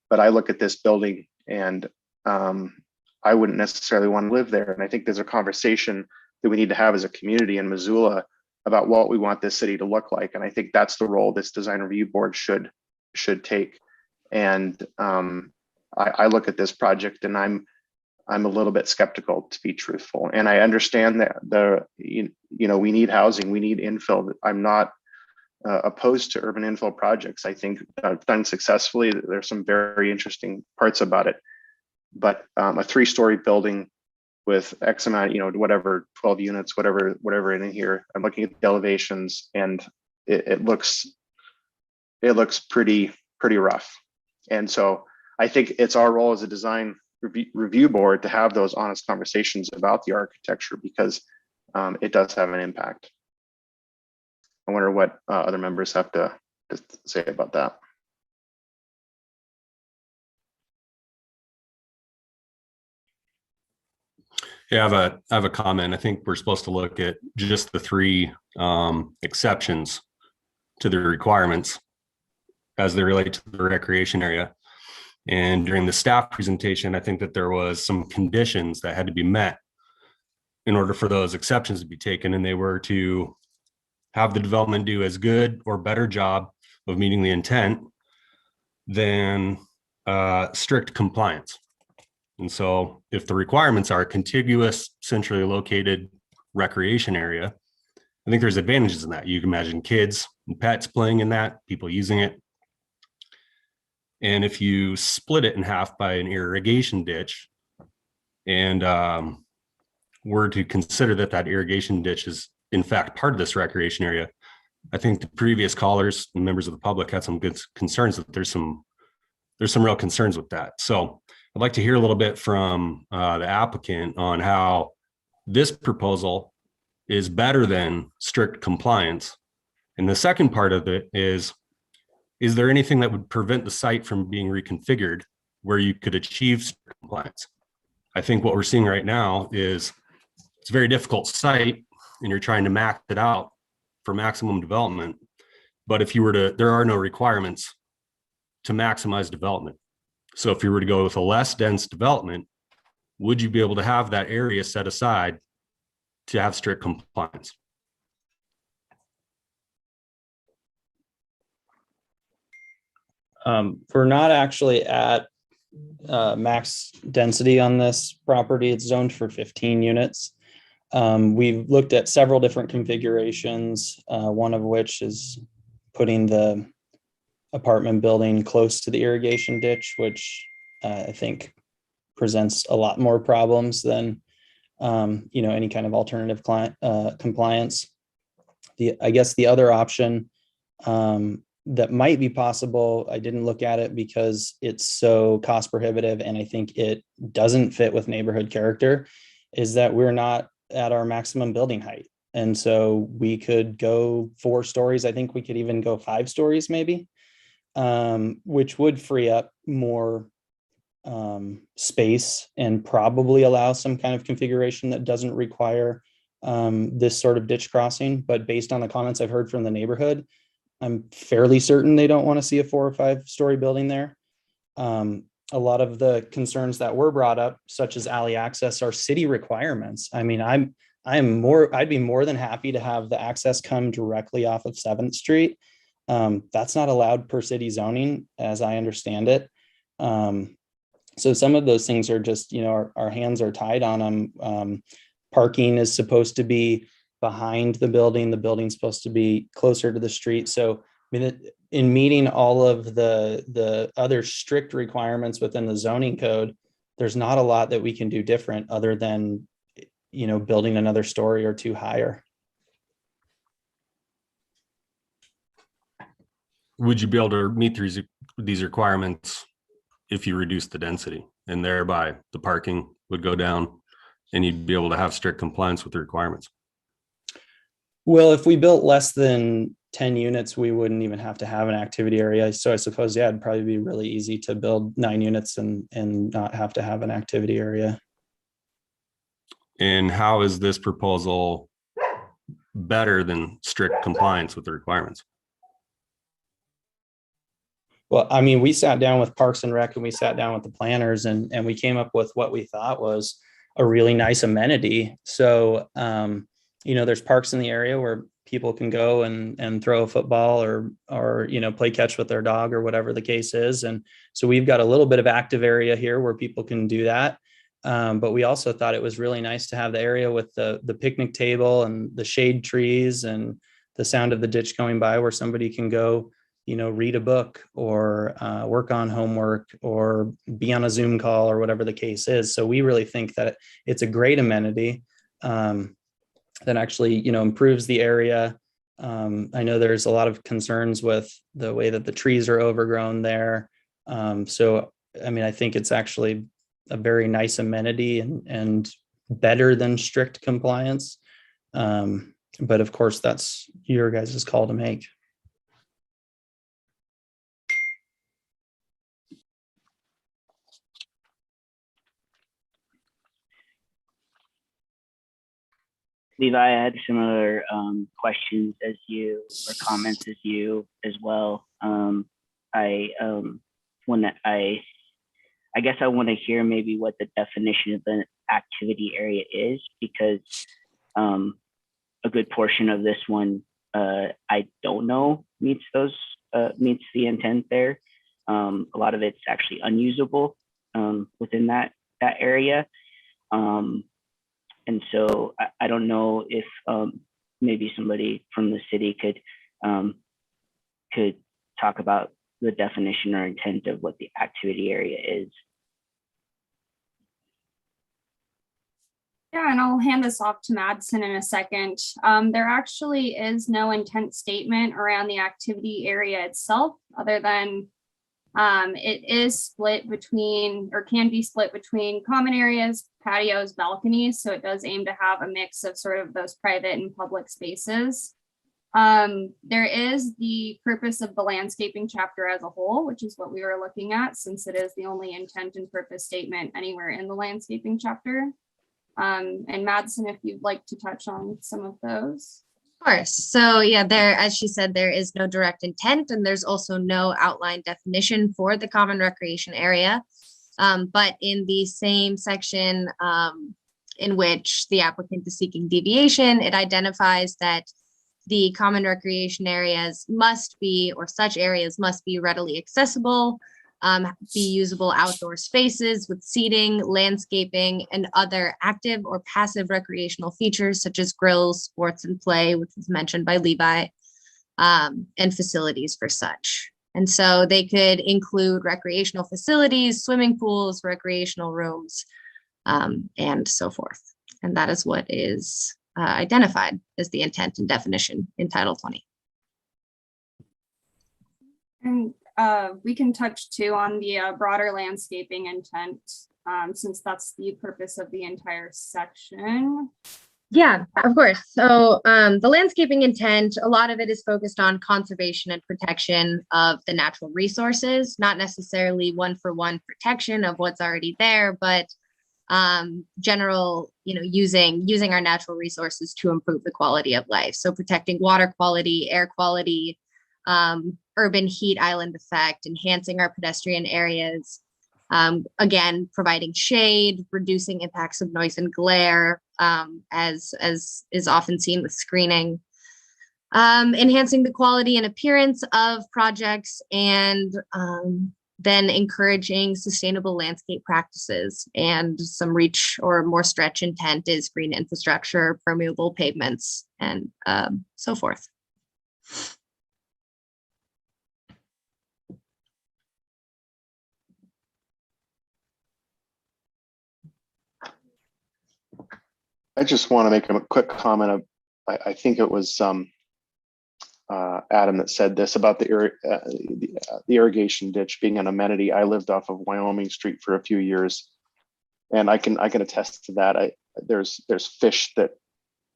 But I look at this building and I wouldn't necessarily want to live there. And I think there's a conversation that we need to have as a community in Missoula about what we want this city to look like. And I think that's the role this design review board should take. And I look at this project and I'm a little bit skeptical, to be truthful. And I understand that we need housing, we need infill. I'm not opposed to urban infill projects. I think done successfully, there's some very interesting parts about it. But a 3-story building with X amount, whatever, 12 units, whatever in here, I'm looking at the elevations and it looks pretty rough. And so I think it's our role as a design review board to have those honest conversations about the architecture, because it does have an impact. I wonder what other members have to say about that. Yeah, I have a comment. I think we're supposed to look at just the 3 exceptions to the requirements as they relate to the recreation area. And during the staff presentation, I think that there was some conditions that had to be met in order for those exceptions to be taken. And they were to have the development do as good or better job of meeting the intent than strict compliance. And so if the requirements are a contiguous, centrally located recreation area, I think there's advantages in that. You can imagine kids and pets playing in that, people using it. And if you split it in half by an irrigation ditch and were to consider that irrigation ditch is in fact part of this recreation area, I think the previous callers and members of the public had some good concerns that there's some real concerns with that. So I'd like to hear a little bit from the applicant on how this proposal is better than strict compliance. And the second part of it is there anything that would prevent the site from being reconfigured where you could achieve strict compliance? I think what we're seeing right now is it's a very difficult site and you're trying to max it out for maximum development. But if you were to, there are no requirements to maximize development. So if you were to go with a less dense development, would you be able to have that area set aside to have strict compliance? We're not actually at max density on this property. It's zoned for 15 units. We've looked at several different configurations, one of which is putting the apartment building close to the irrigation ditch, which I think presents a lot more problems than any kind of alternative compliance. I guess the other option that might be possible, I didn't look at it because it's so cost prohibitive and I think it doesn't fit with neighborhood character, is that we're not at our maximum building height. And so we could go 4 stories. I think we could even go 5 stories maybe, which would free up more space and probably allow some kind of configuration that doesn't require this sort of ditch crossing. But based on the comments I've heard from the neighborhood, I'm fairly certain they don't want to see a 4 or 5 story building there. A lot of the concerns that were brought up, such as alley access, are city requirements. I mean, I'd be more than happy to have the access come directly off of 7th Street. That's not allowed per city zoning, as I understand it. So some of those things are just, our hands are tied on them. Parking is supposed to be behind the building. The building's supposed to be closer to the street. So, I mean, in meeting all of the other strict requirements within the zoning code, there's not a lot that we can do different other than, building another story or 2 higher. Would you be able to meet these requirements if you reduce the density, and thereby the parking would go down and you'd be able to have strict compliance with the requirements? Well, if we built less than 10 units, we wouldn't even have to have an activity area. So I suppose, yeah, it'd probably be really easy to build 9 units and not have to have an activity area. And how is this proposal better than strict compliance with the requirements? Well, I mean, we sat down with Parks and Rec and we sat down with the planners and we came up with what we thought was a really nice amenity. So, there's parks in the area where people can go and throw a football or play catch with their dog or whatever the case is. And so we've got a little bit of active area here where people can do that. But we also thought it was really nice to have the area with the picnic table and the shade trees and the sound of the ditch going by where somebody can go, read a book or work on homework or be on a Zoom call or whatever the case is. So we really think that it's a great amenity that actually, improves the area. I know there's a lot of concerns with the way that the trees are overgrown there. So, I think it's actually a very nice amenity and better than strict compliance. But of course, that's your guys' call to make. Levi, I had similar questions as you or comments as you as well. I guess I want to hear maybe what the definition of an activity area is, because a good portion of this one I don't know meets the intent there. A lot of it's actually unusable within that area. And so I don't know if maybe somebody from the city could talk about the definition or intent of what the activity area is. Yeah, and I'll hand this off to Madsen in a second. There actually is no intent statement around the activity area itself, other than it is split between, or can be split between, common areas, patios, balconies. So it does aim to have a mix of sort of those private and public spaces. There is the purpose of the landscaping chapter as a whole, which is what we were looking at, since it is the only intent and purpose statement anywhere in the landscaping chapter. And Madsen, if you'd like to touch on some of those. Of course. So yeah, as she said, there is no direct intent, and there's also no outline definition for the common recreation area. But in the same section in which the applicant is seeking deviation, it identifies that the common recreation areas must be, or such areas must be, readily accessible, be usable outdoor spaces with seating, landscaping, and other active or passive recreational features such as grills, sports and play, which was mentioned by Levi, and facilities for such. And so they could include recreational facilities, swimming pools, recreational rooms, and so forth. And that is what is identified as the intent and definition in Title 20. And we can touch too on the broader landscaping intent, since that's the purpose of the entire section. Yeah, of course. So the landscaping intent, a lot of it is focused on conservation and protection of the natural resources, not necessarily one-for-one protection of what's already there, but general, using our natural resources to improve the quality of life. So protecting water quality, air quality, urban heat island effect, enhancing our pedestrian areas, again, providing shade, reducing impacts of noise and glare, as is often seen with screening, enhancing the quality and appearance of projects, and then encouraging sustainable landscape practices. And some reach or more stretch intent is green infrastructure, permeable pavements, and so forth. I just want to make a quick comment of, I think it was Adam that said this about the irrigation ditch being an amenity. I lived off of Wyoming Street for a few years, and I can attest to that. There's fish that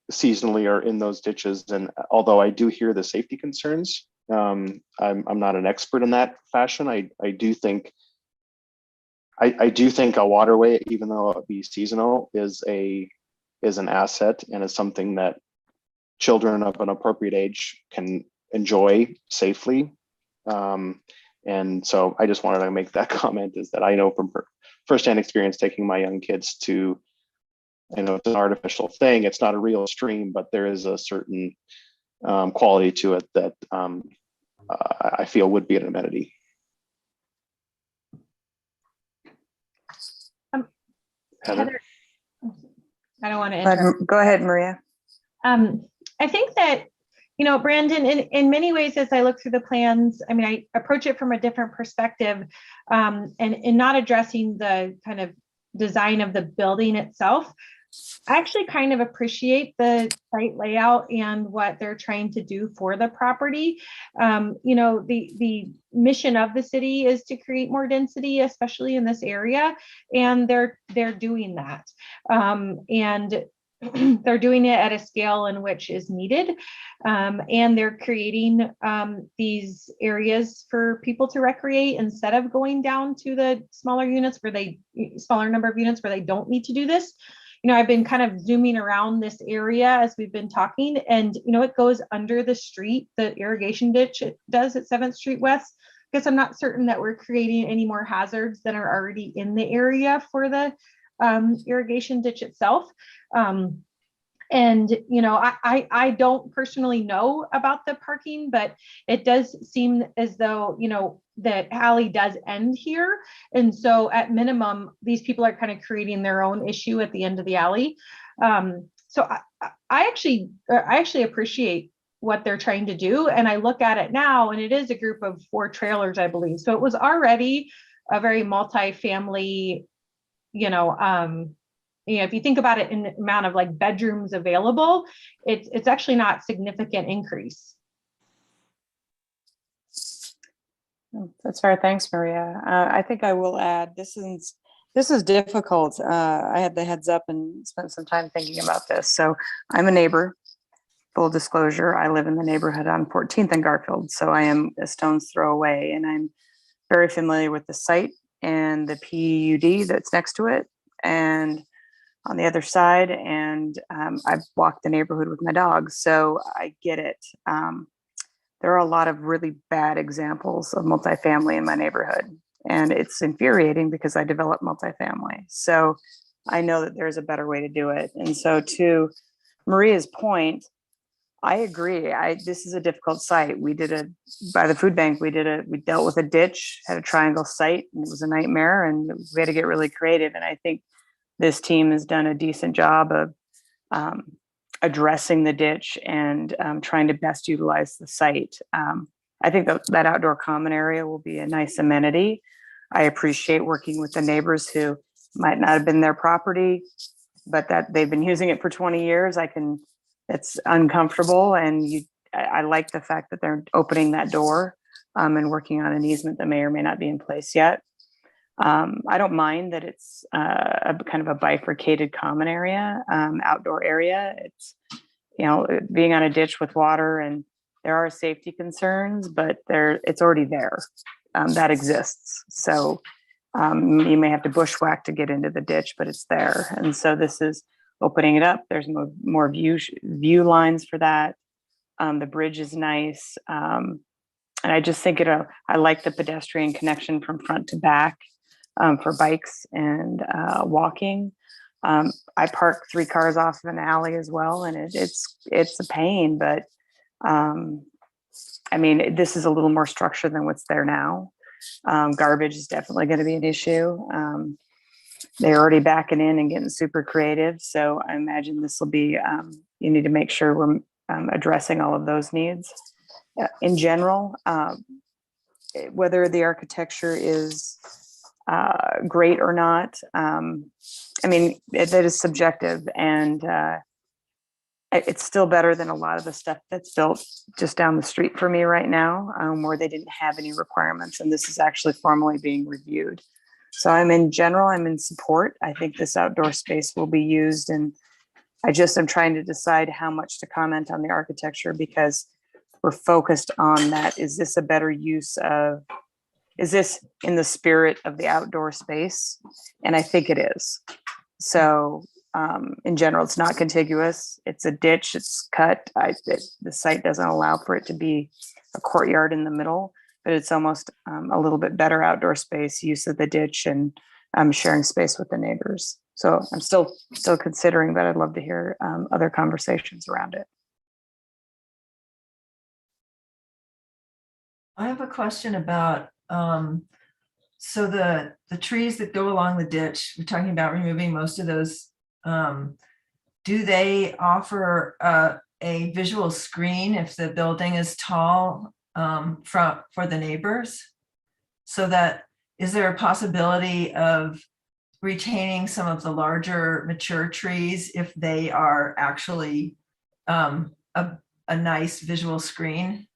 seasonally are in those ditches, and although I do hear the safety concerns, I'm not an expert in that fashion. I do think a waterway, even though it be seasonal, is a is an asset and is something that children of an appropriate age can enjoy safely. And so I just wanted to make that comment, is that I know from firsthand experience taking my young kids to, I know it's an artificial thing, it's not a real stream, but there is a certain quality to it that I feel would be an amenity. Heather, I don't want to interrupt. Go ahead, Maria. I think that, you know, Brandon, in many ways, as I look through the plans, I mean, I approach it from a different perspective, and in not addressing the kind of design of the building itself. I actually kind of appreciate the site layout and what they're trying to do for the property. You know, the mission of the city is to create more density, especially in this area, and they're doing that. And they're doing it at a scale in which is needed, and they're creating these areas for people to recreate instead of going down to the smaller number of units where they don't need to do this. You know, I've been kind of zooming around this area as we've been talking, and you know, it goes under the street, the irrigation ditch it does at 7th Street West. Because I'm not certain that we're creating any more hazards than are already in the area for the irrigation ditch itself. And you know, I don't personally know about the parking, but it does seem as though, you know, the alley does end here. And so at minimum, these people are kind of creating their own issue at the end of the alley. So I actually appreciate what they're trying to do. And I look at it now, and it is a group of 4 trailers, I believe. So it was already a very multi-family, you know, if you think about it in the amount of like bedrooms available, it's actually not significant increase. That's fair. Thanks, Maria. I think I will add, this is difficult. I had the heads up and spent some time thinking about this. So I'm a neighbor. Full disclosure, I live in the neighborhood on 14th and Garfield. So I am a stone's throw away, and I'm very familiar with the site and the PUD that's next to it. And on the other side, and I've walked the neighborhood with my dogs, so I get it. There are a lot of really bad examples of multifamily in my neighborhood, and it's infuriating because I develop multifamily. So I know that there's a better way to do it. And so to Maria's point, I agree. This is a difficult site. We did by the food bank, we dealt with a ditch, had a triangle site, and it was a nightmare, and we had to get really creative. And I think this team has done a decent job of addressing the ditch and trying to best utilize the site. I think that outdoor common area will be a nice amenity. I appreciate working with the neighbors who might not have been their property, but that they've been using it for 20 years. It's uncomfortable, and I like the fact that they're opening that door and working on an easement that may or may not be in place yet. I don't mind that it's a kind of a bifurcated common area, outdoor area. It's, you know, being on a ditch with water, and there are safety concerns, but it's already there. That exists. So you may have to bushwhack to get into the ditch, but it's there. And so this is opening it up. There's more view lines for that. The bridge is nice. And I just think I like the pedestrian connection from front to back. For bikes and walking. I park 3 cars off of an alley as well, and it's a pain, but I mean, this is a little more structure than what's there now. Garbage is definitely going to be an issue. They're already backing in and getting super creative, so I imagine this will be, you need to make sure we're addressing all of those needs. In general, whether the architecture is great or not, I mean, that is subjective, and it's still better than a lot of the stuff that's built just down the street for me right now, where they didn't have any requirements, and this is actually formally being reviewed. So I'm in support. I think this outdoor space will be used, and I'm trying to decide how much to comment on the architecture, because we're focused on that. Is this a better use of, is this in the spirit of the outdoor space? And I think it is. So in general, it's not contiguous. It's a ditch, it's cut. The site doesn't allow for it to be a courtyard in the middle, but it's almost a little bit better outdoor space, use of the ditch, and sharing space with the neighbors. So I'm still considering, but I'd love to hear other conversations around it. I have a question about, so the trees that go along the ditch, we're talking about removing most of those. Do they offer a visual screen if the building is tall for the neighbors? So that, is there a possibility of retaining some of the larger mature trees if they are actually a nice visual screen?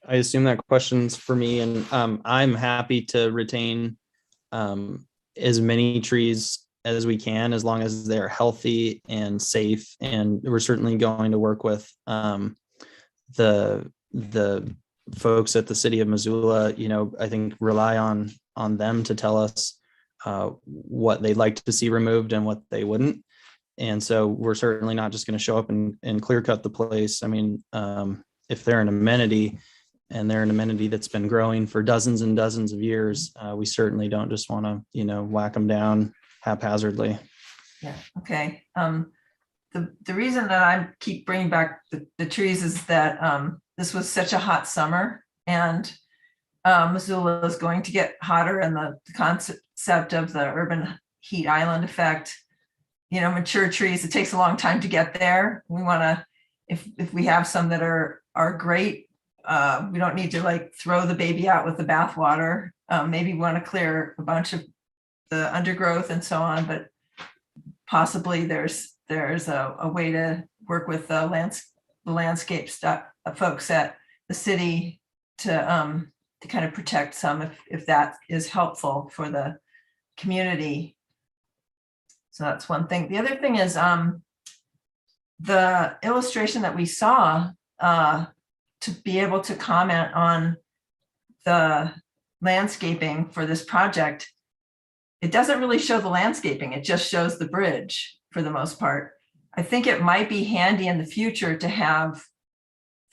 I assume that question's for me, and I'm happy to retain as many trees as we can, as long as they're healthy and safe. And we're certainly going to work with the folks at the city of Missoula. I think rely on them to tell us what they'd like to see removed and what they wouldn't. And so we're certainly not just going to show up and clear cut the place. I mean, if they're an amenity, and they're an amenity that's been growing for dozens and dozens of years, we certainly don't just want to, whack them down haphazardly. Yeah, okay. The reason that I keep bringing back the trees is that this was such a hot summer, and Missoula is going to get hotter, and the concept of the urban heat island effect, mature trees, it takes a long time to get there. We want to, if we have some that are great, we don't need to throw the baby out with the bathwater. Maybe we want to clear a bunch of the undergrowth and so on, but possibly there's a way to work with the landscape stuff, folks at the city to kind of protect some if that is helpful for the community. So that's one thing. The other thing is the illustration that we saw, to be able to comment on the landscaping for this project. It doesn't really show the landscaping, it just shows the bridge for the most part. I think it might be handy in the future to have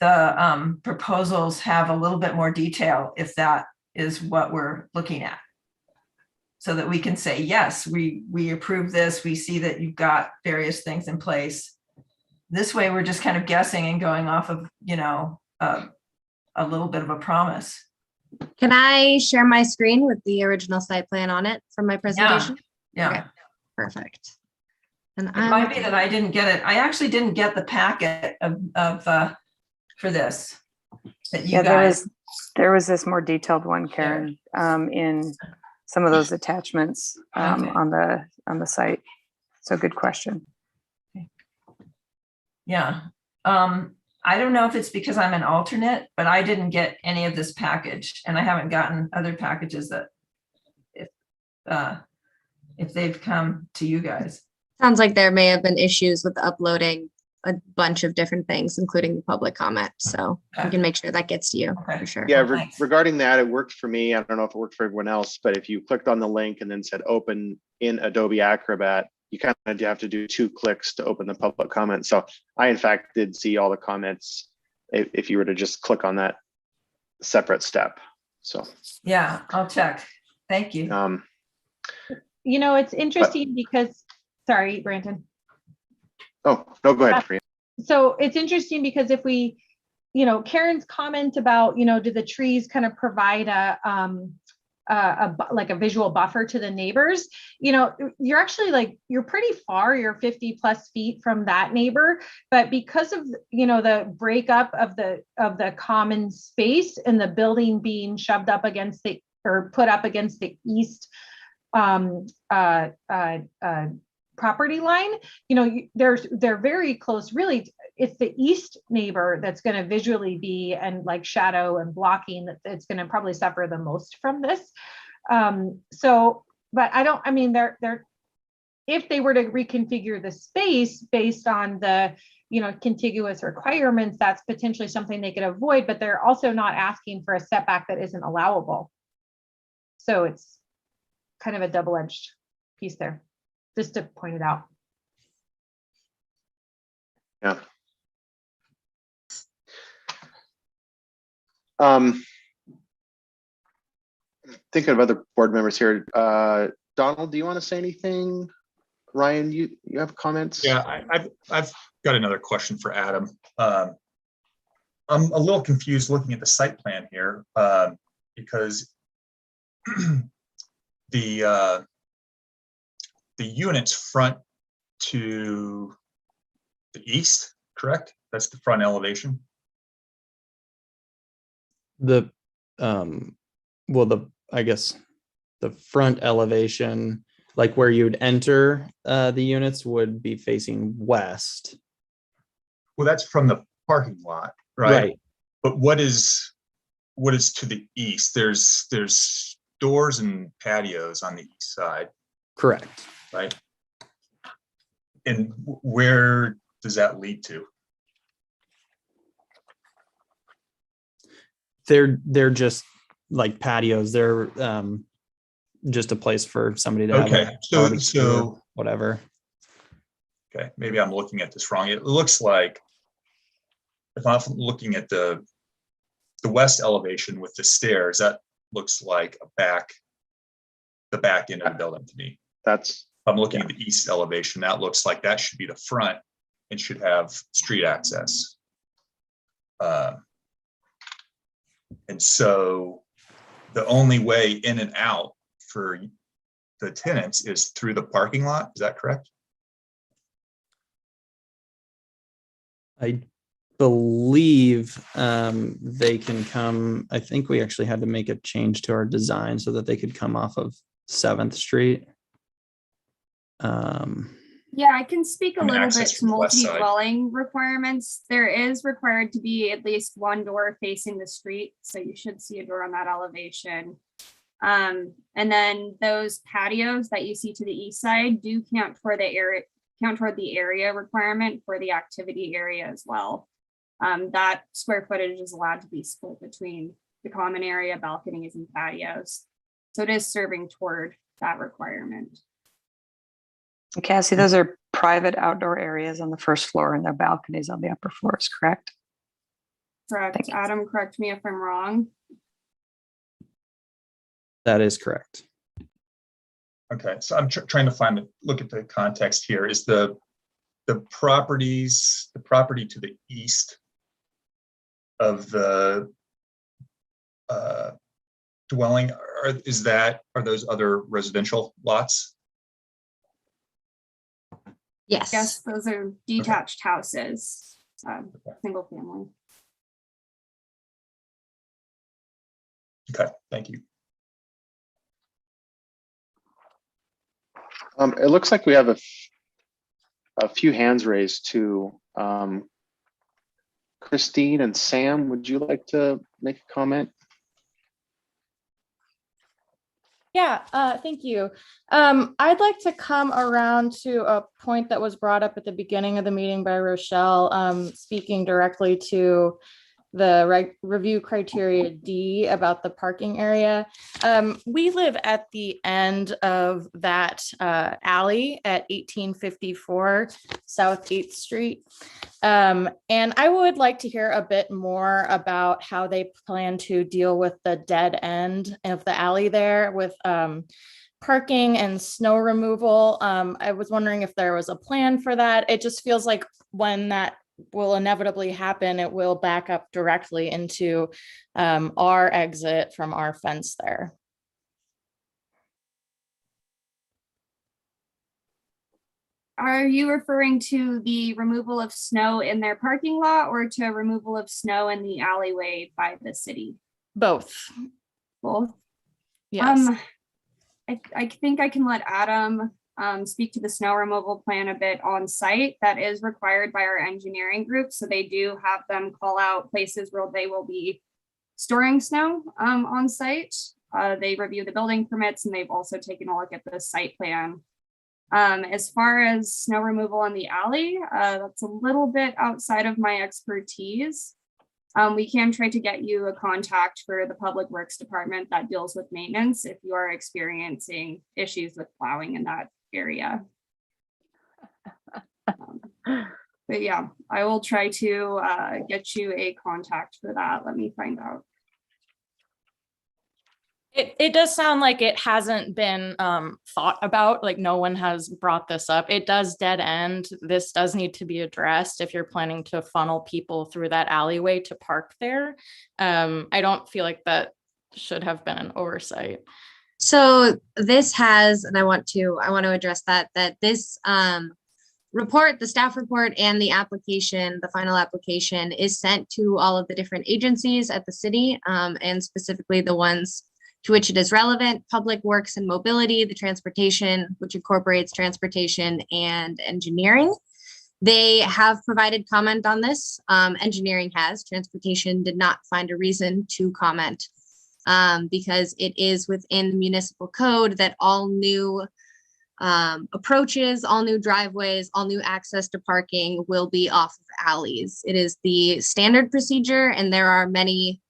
the proposals have a little bit more detail if that is what we're looking at. So that we can say, yes, we approve this, we see that you've got various things in place. This way we're just kind of guessing and going off of, a little bit of a promise. Can I share my screen with the original site plan on it from my presentation? Yeah. Okay, perfect. And It might be that I didn't get it. I actually didn't get the packet of for this. That you guys. There was this more detailed one, Karen, in some of those attachments on the site. So good question. Yeah. I don't know if it's because I'm an alternate, but I didn't get any of this package, and I haven't gotten other packages that if they've come to you guys. Sounds like there may have been issues with uploading a bunch of different things, including the public comment. So we can make sure that gets to you for sure. Yeah, regarding that, it worked for me. I don't know if it worked for everyone else, but if you clicked on the link and then said open in Adobe Acrobat, you kind of have to do 2 clicks to open the public comment. So I, in fact, did see all the comments if you were to just click on that separate step. So yeah, I'll check. Thank you. It's interesting because, sorry, Brandon. Oh, no, go ahead, Priya. So it's interesting because if we, Karen's comment about, do the trees kind of provide like a visual buffer to the neighbors, you're actually you're pretty far, you're 50 plus feet from that neighbor, but because of, the breakup of the common space and the building being shoved up against or put up against the east property line, they're very close. Really, it's the east neighbor that's going to visually be and shadow and blocking that's going to probably suffer the most from this. But they're if they were to reconfigure the space based on the contiguous requirements, that's potentially something they could avoid, but they're also not asking for a setback that isn't allowable. So kind of a double-edged piece there, just to point it out. Yeah. Thinking of other board members here. Donald, do you want to say anything? Ryan, you have comments? Yeah, I've got another question for Adam. I'm a little confused looking at the site plan here because the units front to the east, correct? That's the front elevation. I guess the front elevation, like where you'd enter the units, would be facing west. Well, that's from the parking lot, right? But what is to the east? There's doors and patios on the east side. Correct. Right. And where does that lead to? They're just like patios. They're just a place for somebody to have a barbecue or whatever. Okay, maybe I'm looking at this wrong. It looks like, if I'm looking at the west elevation with the stairs, that looks like the back end of the building to me. That's, I'm looking at the east elevation. That looks like that should be the front and should have street access. And so the only way in and out for the tenants is through the parking lot. Is that correct? I believe they can come. I think we actually had to make a change to our design so that they could come off of 7th Street. Yeah, I can speak a little bit access to from the west side. multi-dwelling requirements. There is required to be at least one door facing the street, so you should see a door on that elevation. And then those patios that you see to the east side do count toward the area requirement for the activity area as well. That square footage is allowed to be split between the common area, balconies, and patios. So it is serving toward that requirement. Cassie, those are private outdoor areas on the first floor and their balconies on the upper floors, correct? Correct. Adam, correct me if I'm wrong. That is correct. Okay, so I'm trying to look at the context here. Is the property to the east of the dwelling, are those other residential lots? Yes. Yes, those are detached houses, single family. Okay, thank you. It looks like we have a few hands raised too. Christine and Sam, would you like to make a comment? Yeah, thank you. I'd like to come around to a point that was brought up at the beginning of the meeting by Rochelle, speaking directly to the review criteria D about the parking area. We live at the end of that alley at 1854 South 8th Street. And I would like to hear a bit more about how they plan to deal with the dead end of the alley there with parking and snow removal. I was wondering if there was a plan for that. It just feels like when that will inevitably happen, it will back up directly into our exit from our fence there. Are you referring to the removal of snow in their parking lot or to removal of snow in the alleyway by the city? Both. Both? Yes. I think I can let Adam speak to the snow removal plan a bit on site. That is required by our engineering group. So they do have them call out places where they will be storing snow on site. They review the building permits and they've also taken a look at the site plan. As far as snow removal in the alley, that's a little bit outside of my expertise. We can try to get you a contact for the Public Works Department that deals with maintenance if you are experiencing issues with plowing in that area. But yeah, I will try to get you a contact for that. Let me find out. It does sound like it hasn't been thought about, like no one has brought this up. It does dead end. This does need to be addressed if you're planning to funnel people through that alleyway to park there. I don't feel like that should have been an oversight. So this has, and I want to address that this report, the staff report and the application, the final application is sent to all of the different agencies at the city, and specifically the ones to which it is relevant: Public Works and Mobility, the transportation, which incorporates transportation and engineering. They have provided comment on this. Engineering has. Transportation did not find a reason to comment because it is within the municipal code that all new approaches, all new driveways, all new access to parking will be off of alleys. It is the standard procedure, and there are many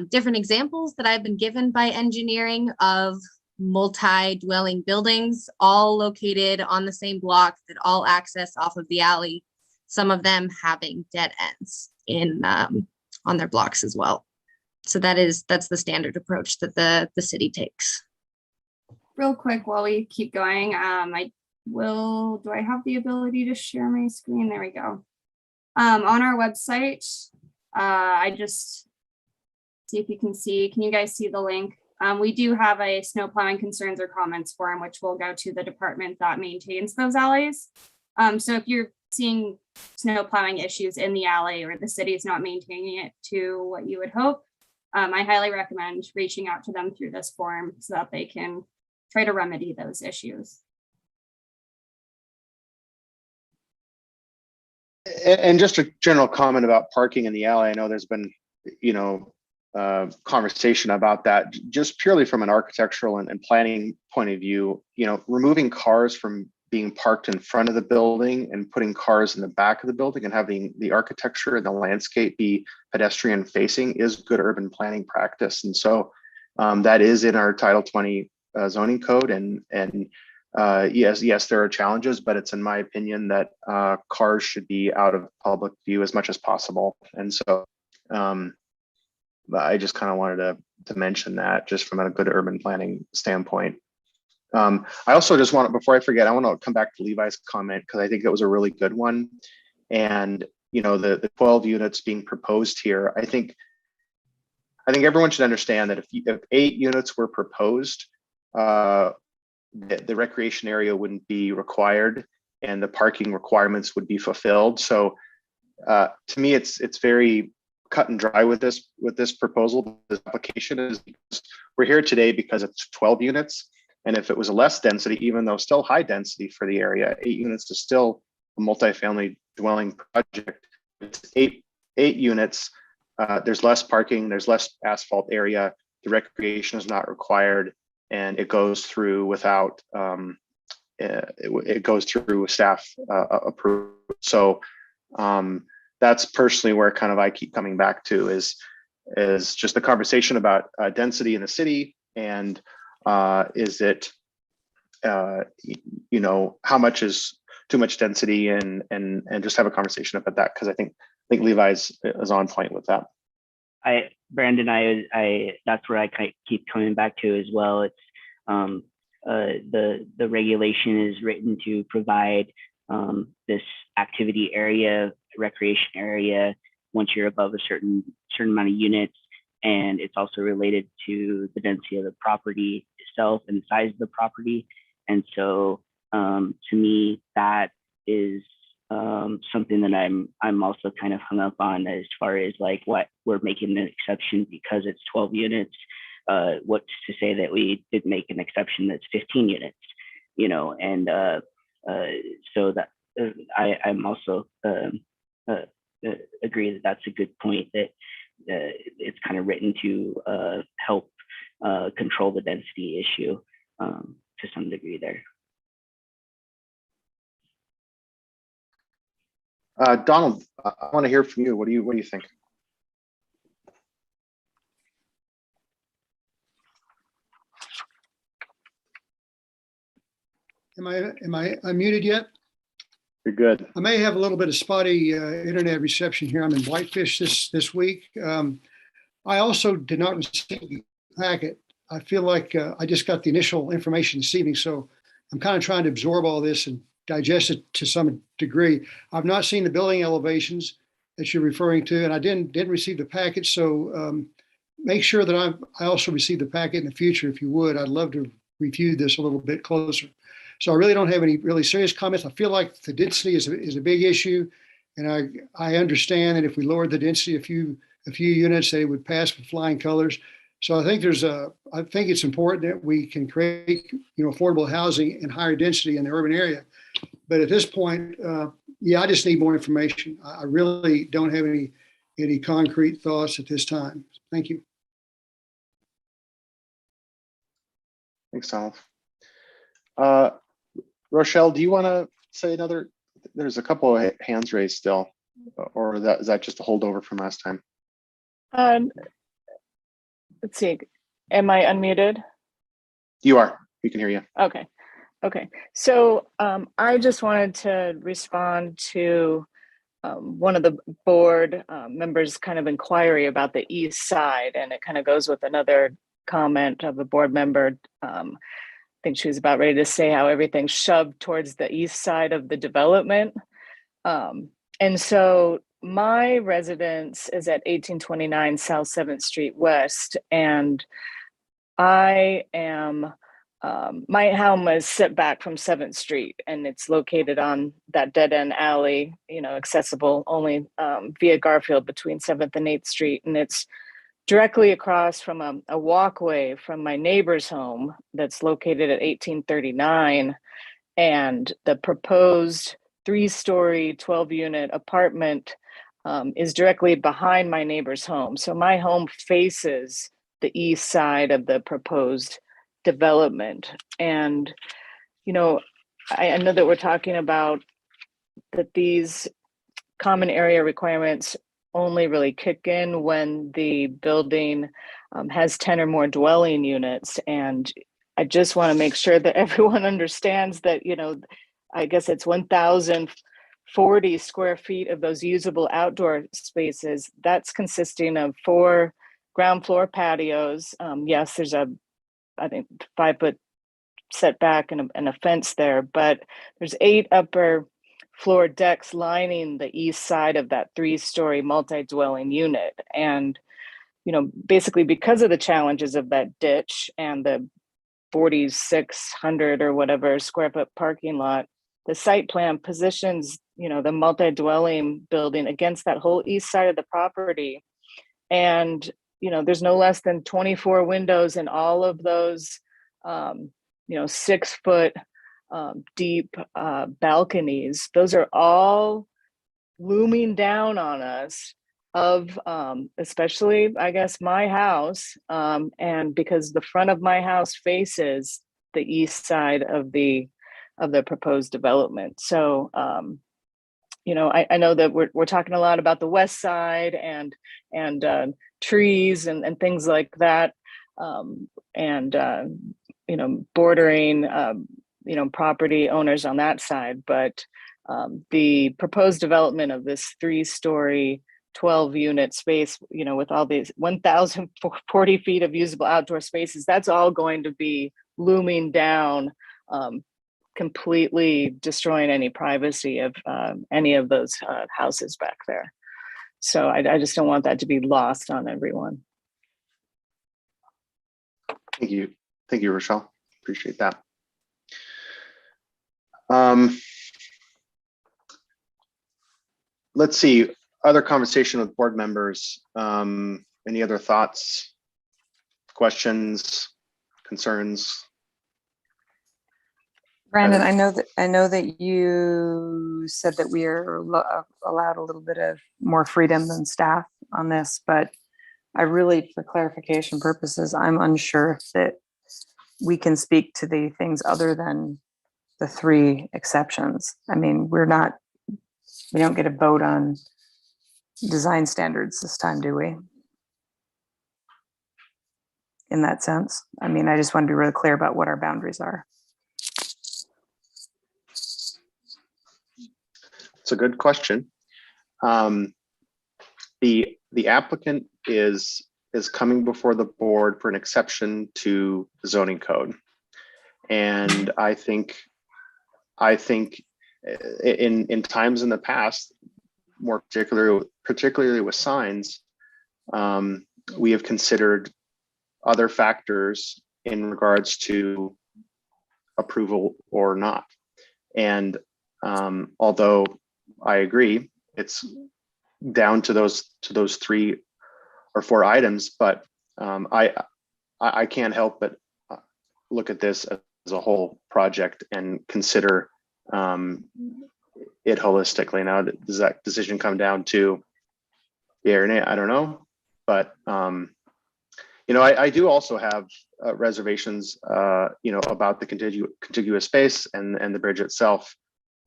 different examples that I've been given by engineering of multi-dwelling buildings, all located on the same block that all access off of the alley, some of them having dead ends in on their blocks as well. So that's the standard approach that the city takes. Real quick while we keep going, do I have the ability to share my screen? There we go. On our website, I just see if you can see, can you guys see the link? We do have a snow plowing concerns or comments form, which will go to the department that maintains those alleys. So if you're seeing snow plowing issues in the alley or the city is not maintaining it to what you would hope, I highly recommend reaching out to them through this form so that they can try to remedy those issues. And just a general comment about parking in the alley. I know there's been, conversation about that, just purely from an architectural and planning point of view. Removing cars from being parked in front of the building and putting cars in the back of the building and having the architecture and the landscape be pedestrian facing is good urban planning practice. And so that is in our Title 20 zoning code. And yes, there are challenges, but it's in my opinion that cars should be out of public view as much as possible. And so I just kind of wanted to mention that just from a good urban planning standpoint. I also just want to, before I forget, I want to come back to Levi's comment because I think it was a really good one. And the 12 units being proposed here, I think everyone should understand that if 8 units were proposed, the recreation area wouldn't be required and the parking requirements would be fulfilled. So to me, it's very cut and dry with this proposal. This application is, we're here today because it's 12 units. And if it was a less density, even though still high density for the area, 8 units is still a multifamily dwelling project. It's eight units. There's less parking, there's less asphalt area. The recreation is not required, and it goes through without, it goes through staff approval. So that's personally where kind of I keep coming back to is just the conversation about density in the city, and is it, how much is too much density, and just have a conversation about that, because I think Levi's is on point with that. Brandon, that's where I keep coming back to as well. It's the regulation is written to provide this activity area, recreation area, once you're above a certain amount of units, and it's also related to the density of the property itself and the size of the property. And so to me, that is something that I'm also kind of hung up on, as far as like what we're making an exception because it's 12 units. What's to say that we did make an exception that's 15 units, and so that I'm also agree that that's a good point, that it's kind of written to help control the density issue to some degree there. Donald, I want to hear from you. What do you think? Am I unmuted yet? You're good. I may have a little bit of spotty internet reception here. I'm in Whitefish this week. I also did not receive the packet. I feel like I just got the initial information this evening, so I'm kind of trying to absorb all this and digest it to some degree. I've not seen the building elevations that you're referring to, and I didn't receive the packet. So make sure that I also receive the packet in the future, if you would. I'd love to review this a little bit closer. So I really don't have any really serious comments. I feel like the density is a big issue, and I understand that if we lowered the density a few units, they would pass with flying colors. So I think I think it's important that we can create affordable housing and higher density in the urban area. But at this point, yeah, I just need more information. I really don't have any concrete thoughts at this time. Thank you. Thanks, Donald. Rochelle, do you want to say another? There's a couple of hands raised still, or is that just a holdover from last time? Let's see. Am I unmuted? You are. We can hear you. Okay. Okay. So I just wanted to respond to one of the board members' kind of inquiry about the east side, and it kind of goes with another comment of a board member. I think she was about ready to say how everything's shoved towards the east side of the development. And so my residence is at 1829 South 7th Street West, and I am, my home is set back from 7th Street, and it's located on that dead end alley, accessible only via Garfield between 7th and 8th Street. And it's directly across from a walkway from my neighbor's home that's located at 1839. And the proposed 3-story, 12-unit apartment is directly behind my neighbor's home. So my home faces the east side of the proposed development. And, I know that we're talking about that these common area requirements only really kick in when the building has 10 or more dwelling units. And I just want to make sure that everyone understands that, I guess it's 1,040 square feet of those usable outdoor spaces. That's consisting of 4 ground floor patios. Yes, there's I think 5-foot setback and a fence there, but there's 8 upper floor decks lining the east side of that 3-story multi-dwelling unit. And, basically because of the challenges of that ditch and the 4,600 or whatever square foot parking lot, the site plan positions, the multi-dwelling building against that whole east side of the property. And, there's no less than 24 windows in all of those, 6-foot deep balconies. Those are all looming down on us of especially, I guess, my house. And because the front of my house faces the east side of the proposed development. So, I know that we're talking a lot about the west side and trees and things like that. Bordering, property owners on that side, but the proposed development of this 3-story, 12-unit space, with all these 1,040 feet of usable outdoor spaces, that's all going to be looming down, completely destroying any privacy of any of those houses back there. So I just don't want that to be lost on everyone. Thank you. Thank you, Rochelle. Appreciate that. Let's see, other conversation with board members. Any other thoughts, questions, concerns? Brandon, I know that you said that we are allowed a little bit of more freedom than staff on this, but I really, for clarification purposes, I'm unsure that we can speak to the things other than the 3 exceptions. I mean, we don't get a vote on design standards this time, do we? In that sense, I mean, I just want to be really clear about what our boundaries are. it's a good question. The applicant is coming before the board for an exception to the zoning code. And I think in times in the past, more particularly with signs, we have considered other factors in regards to approval or not. And although I agree, it's down to those 3 or 4 items, but I can't help but look at this as a whole project and consider it holistically. Now, does that decision come down to yeah or nay? I don't know, but you know, I do also have reservations, you know, about the contiguous space and the bridge itself,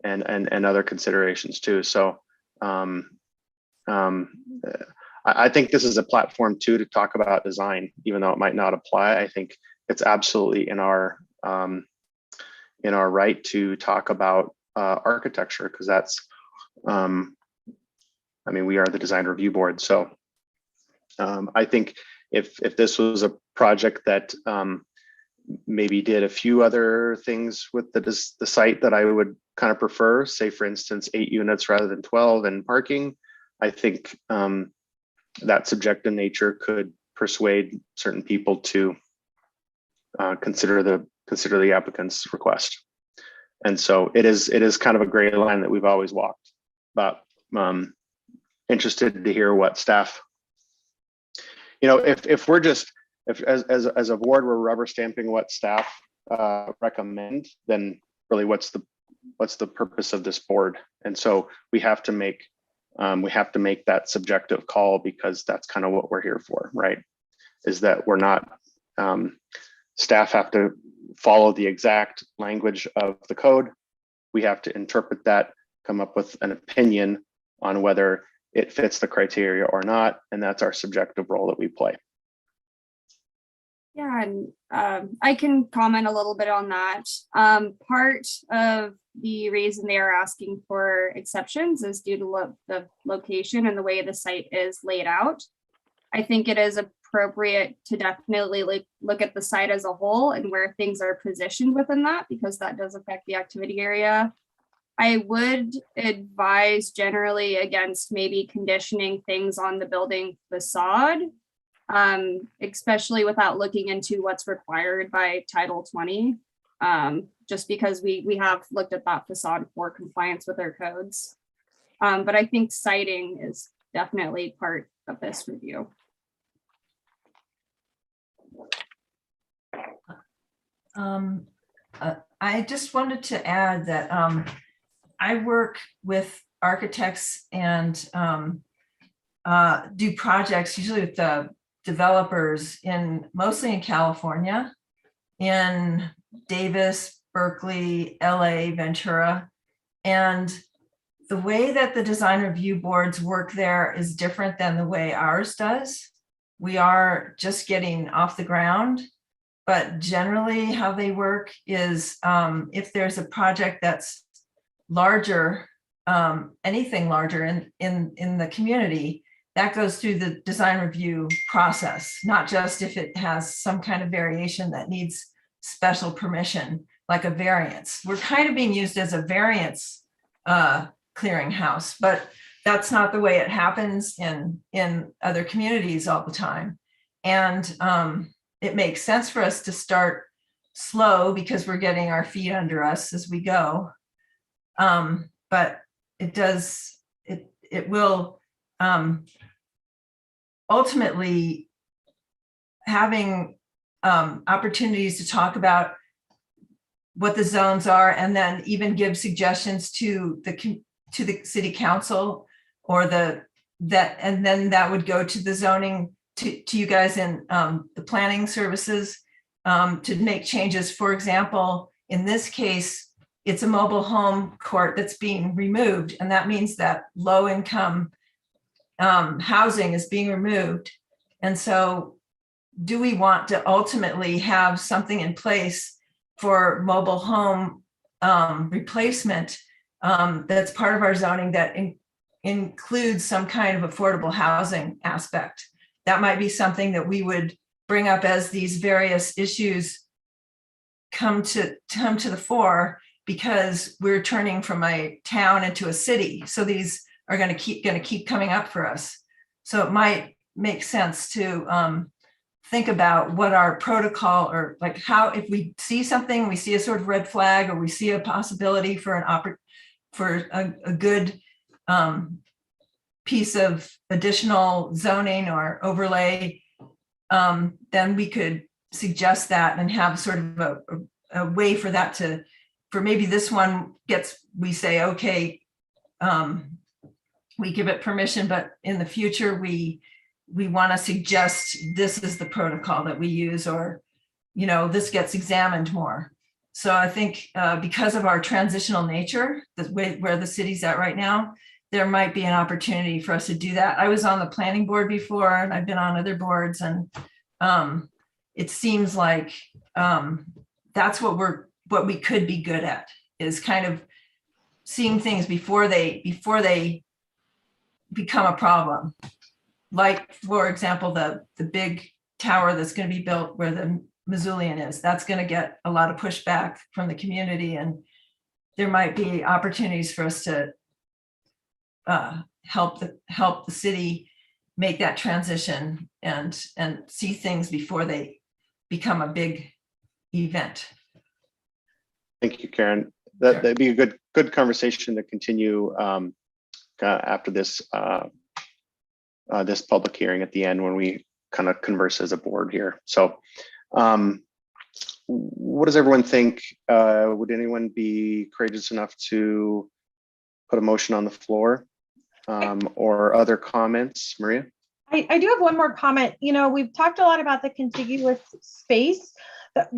and other considerations too. So I think this is a platform too to talk about design, even though it might not apply. I think it's absolutely in our right to talk about architecture, because that's I mean, we are the design review board. So I think if this was a project that maybe did a few other things with the site that I would kind of prefer, say for instance 8 units rather than 12 and parking, I think that subjective nature could persuade certain people to consider the applicant's request. And so it is kind of a gray line that we've always walked. But interested to hear what staff, you know, if we're just as a board we're rubber stamping what staff recommend, then really what's the purpose of this board? And so we have to make that subjective call, because that's kind of what we're here for, right? Is that we're not staff have to follow the exact language of the code. We have to interpret that, come up with an opinion on whether it fits the criteria or not, and that's our subjective role that we play. Yeah, and I can comment a little bit on that. Part of the reason they are asking for exceptions is due to the location and the way the site is laid out. I think it is appropriate to definitely look at the site as a whole and where things are positioned within that, because that does affect the activity area. I would advise generally against maybe conditioning things on the building facade, especially without looking into what's required by Title 20, just because we have looked at that facade for compliance with our codes. But I think siding is definitely part of this review. I just wanted to add that I work with architects and do projects usually with the developers mostly in California, in Davis, Berkeley, LA, Ventura. And the way that the design review boards work there is different than the way ours does. We are just getting off the ground, but generally how they work is if there's a project that's larger, anything larger in the community, that goes through the design review process, not just if it has some kind of variation that needs special permission, like a variance. We're kind of being used as a variance clearinghouse, but that's not the way it happens in other communities all the time. And it makes sense for us to start slow because we're getting our feet under us as we go. But it will ultimately having opportunities to talk about what the zones are, and then even give suggestions to the city council or and then that would go to the zoning to you guys in the planning services to make changes. For example, in this case, it's a mobile home court that's being removed, and that means that low income housing is being removed. And so do we want to ultimately have something in place for mobile home replacement that's part of our zoning that includes some kind of affordable housing aspect. That might be something that we would bring up as these various issues come to the fore, because we're turning from a town into a city. So these are going to keep coming up for us. So it might make sense to think about what our protocol, or like how, if we see something, we see a sort of red flag, or we see a possibility for a good piece of additional zoning or overlay, then we could suggest that and have sort of a way for that to, for maybe this one we say, okay, we give it permission, but in the future, we want to suggest this is the protocol that we use, or, this gets examined more. So I think because of our transitional nature, where the city's at right now, there might be an opportunity for us to do that. I was on the planning board before, and I've been on other boards, and it seems like that's what we could be good at, is kind of seeing things before they become a problem. Like, for example, the big tower that's going to be built where the Missoulian is, that's going to get a lot of pushback from the community, and there might be opportunities for us to help the city make that transition and see things before they become a big event. Thank you, Karen. That'd be a good conversation to continue after this this public hearing at the end, when we kind of converse as a board here. So what does everyone think? Would anyone be courageous enough to put a motion on the floor, or other comments? Maria? I do have one more comment. We've talked a lot about the contiguous space.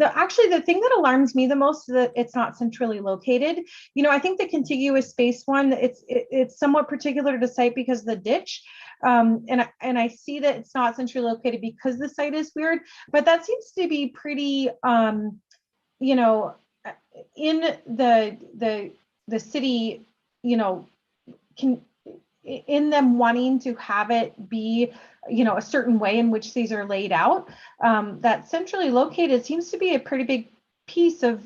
Actually, the thing that alarms me the most is that it's not centrally located. I think the contiguous space one, it's somewhat particular to site because of the ditch. And I see that it's not centrally located because the site is weird, but that seems to be pretty, in the city, in them wanting to have it be, a certain way in which these are laid out, that centrally located seems to be a pretty big piece of,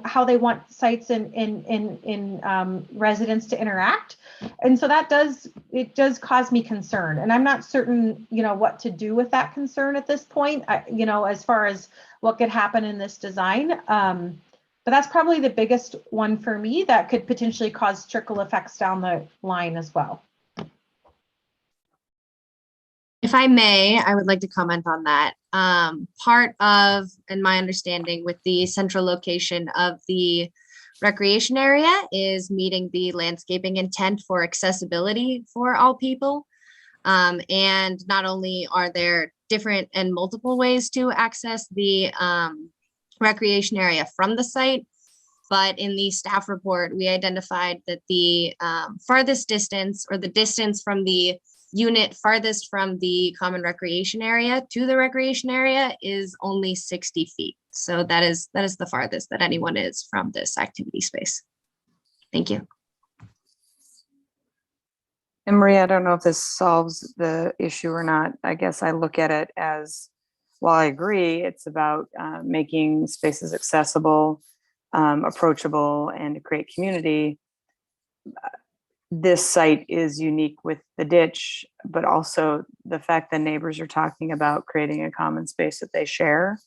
how they want sites in residents to interact. And so it does cause me concern, and I'm not certain, what to do with that concern at this point, as far as what could happen in this design. But that's probably the biggest one for me that could potentially cause trickle effects down the line as well. If I may, I would like to comment on that. Part of, and my understanding with the central location of the recreation area is meeting the landscaping intent for accessibility for all people. And not only are there different and multiple ways to access the recreation area from the site, but in the staff report, we identified that the farthest distance, or the distance from the unit farthest from the common recreation area to the recreation area, is only 60 feet. So that is the farthest that anyone is from this activity space. Thank you. And Maria, I don't know if this solves the issue or not. I guess I look at it as, while I agree, it's about making spaces accessible, approachable, and to create community. This site is unique with the ditch, but also the fact that neighbors are talking about creating a common space that they share.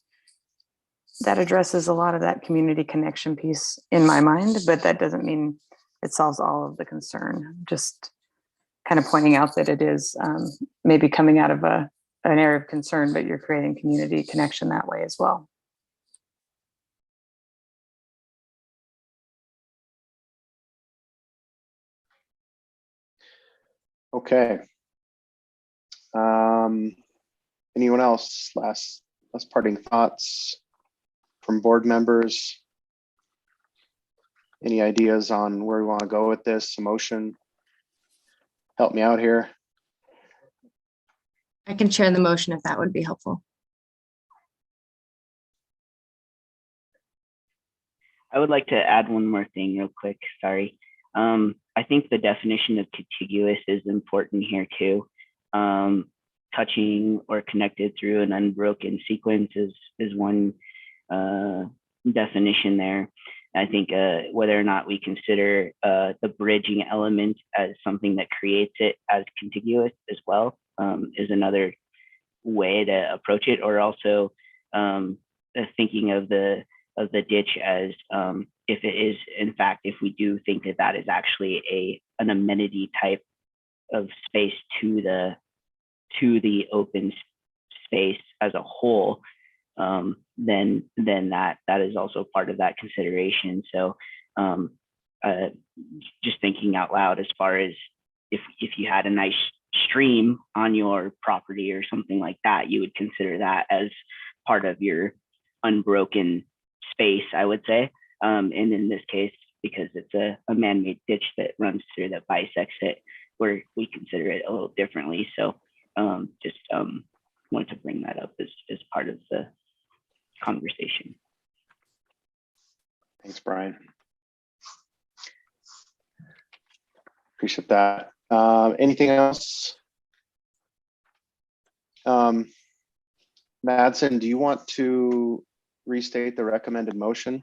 That addresses a lot of that community connection piece in my mind, but that doesn't mean it solves all of the concern. Just kind of pointing out that it is maybe coming out of an area of concern, but you're creating community connection that way as well. Okay. Anyone else? Last parting thoughts from board members? Any ideas on where we want to go with this? A motion? Help me out here. I can share the motion if that would be helpful. I would like to add one more thing real quick. Sorry. I think the definition of contiguous is important here too. Touching or connected through an unbroken sequence is one definition there. I think whether or not we consider the bridging element as something that creates it as contiguous as well is another way to approach it, or also thinking of the ditch as if it is, in fact, if we do think that that is actually an amenity type of space to the open space as a whole, then that is also part of that consideration. So just thinking out loud, as far as if you had a nice stream on your property or something like that, you would consider that as part of your unbroken space, I would say. And in this case, because it's a man-made ditch that runs through, that bisects it, where we consider it a little differently. So just wanted to bring that up as part of the conversation. Thanks, Brian. Appreciate that. Anything else? Madsen, do you want to restate the recommended motion?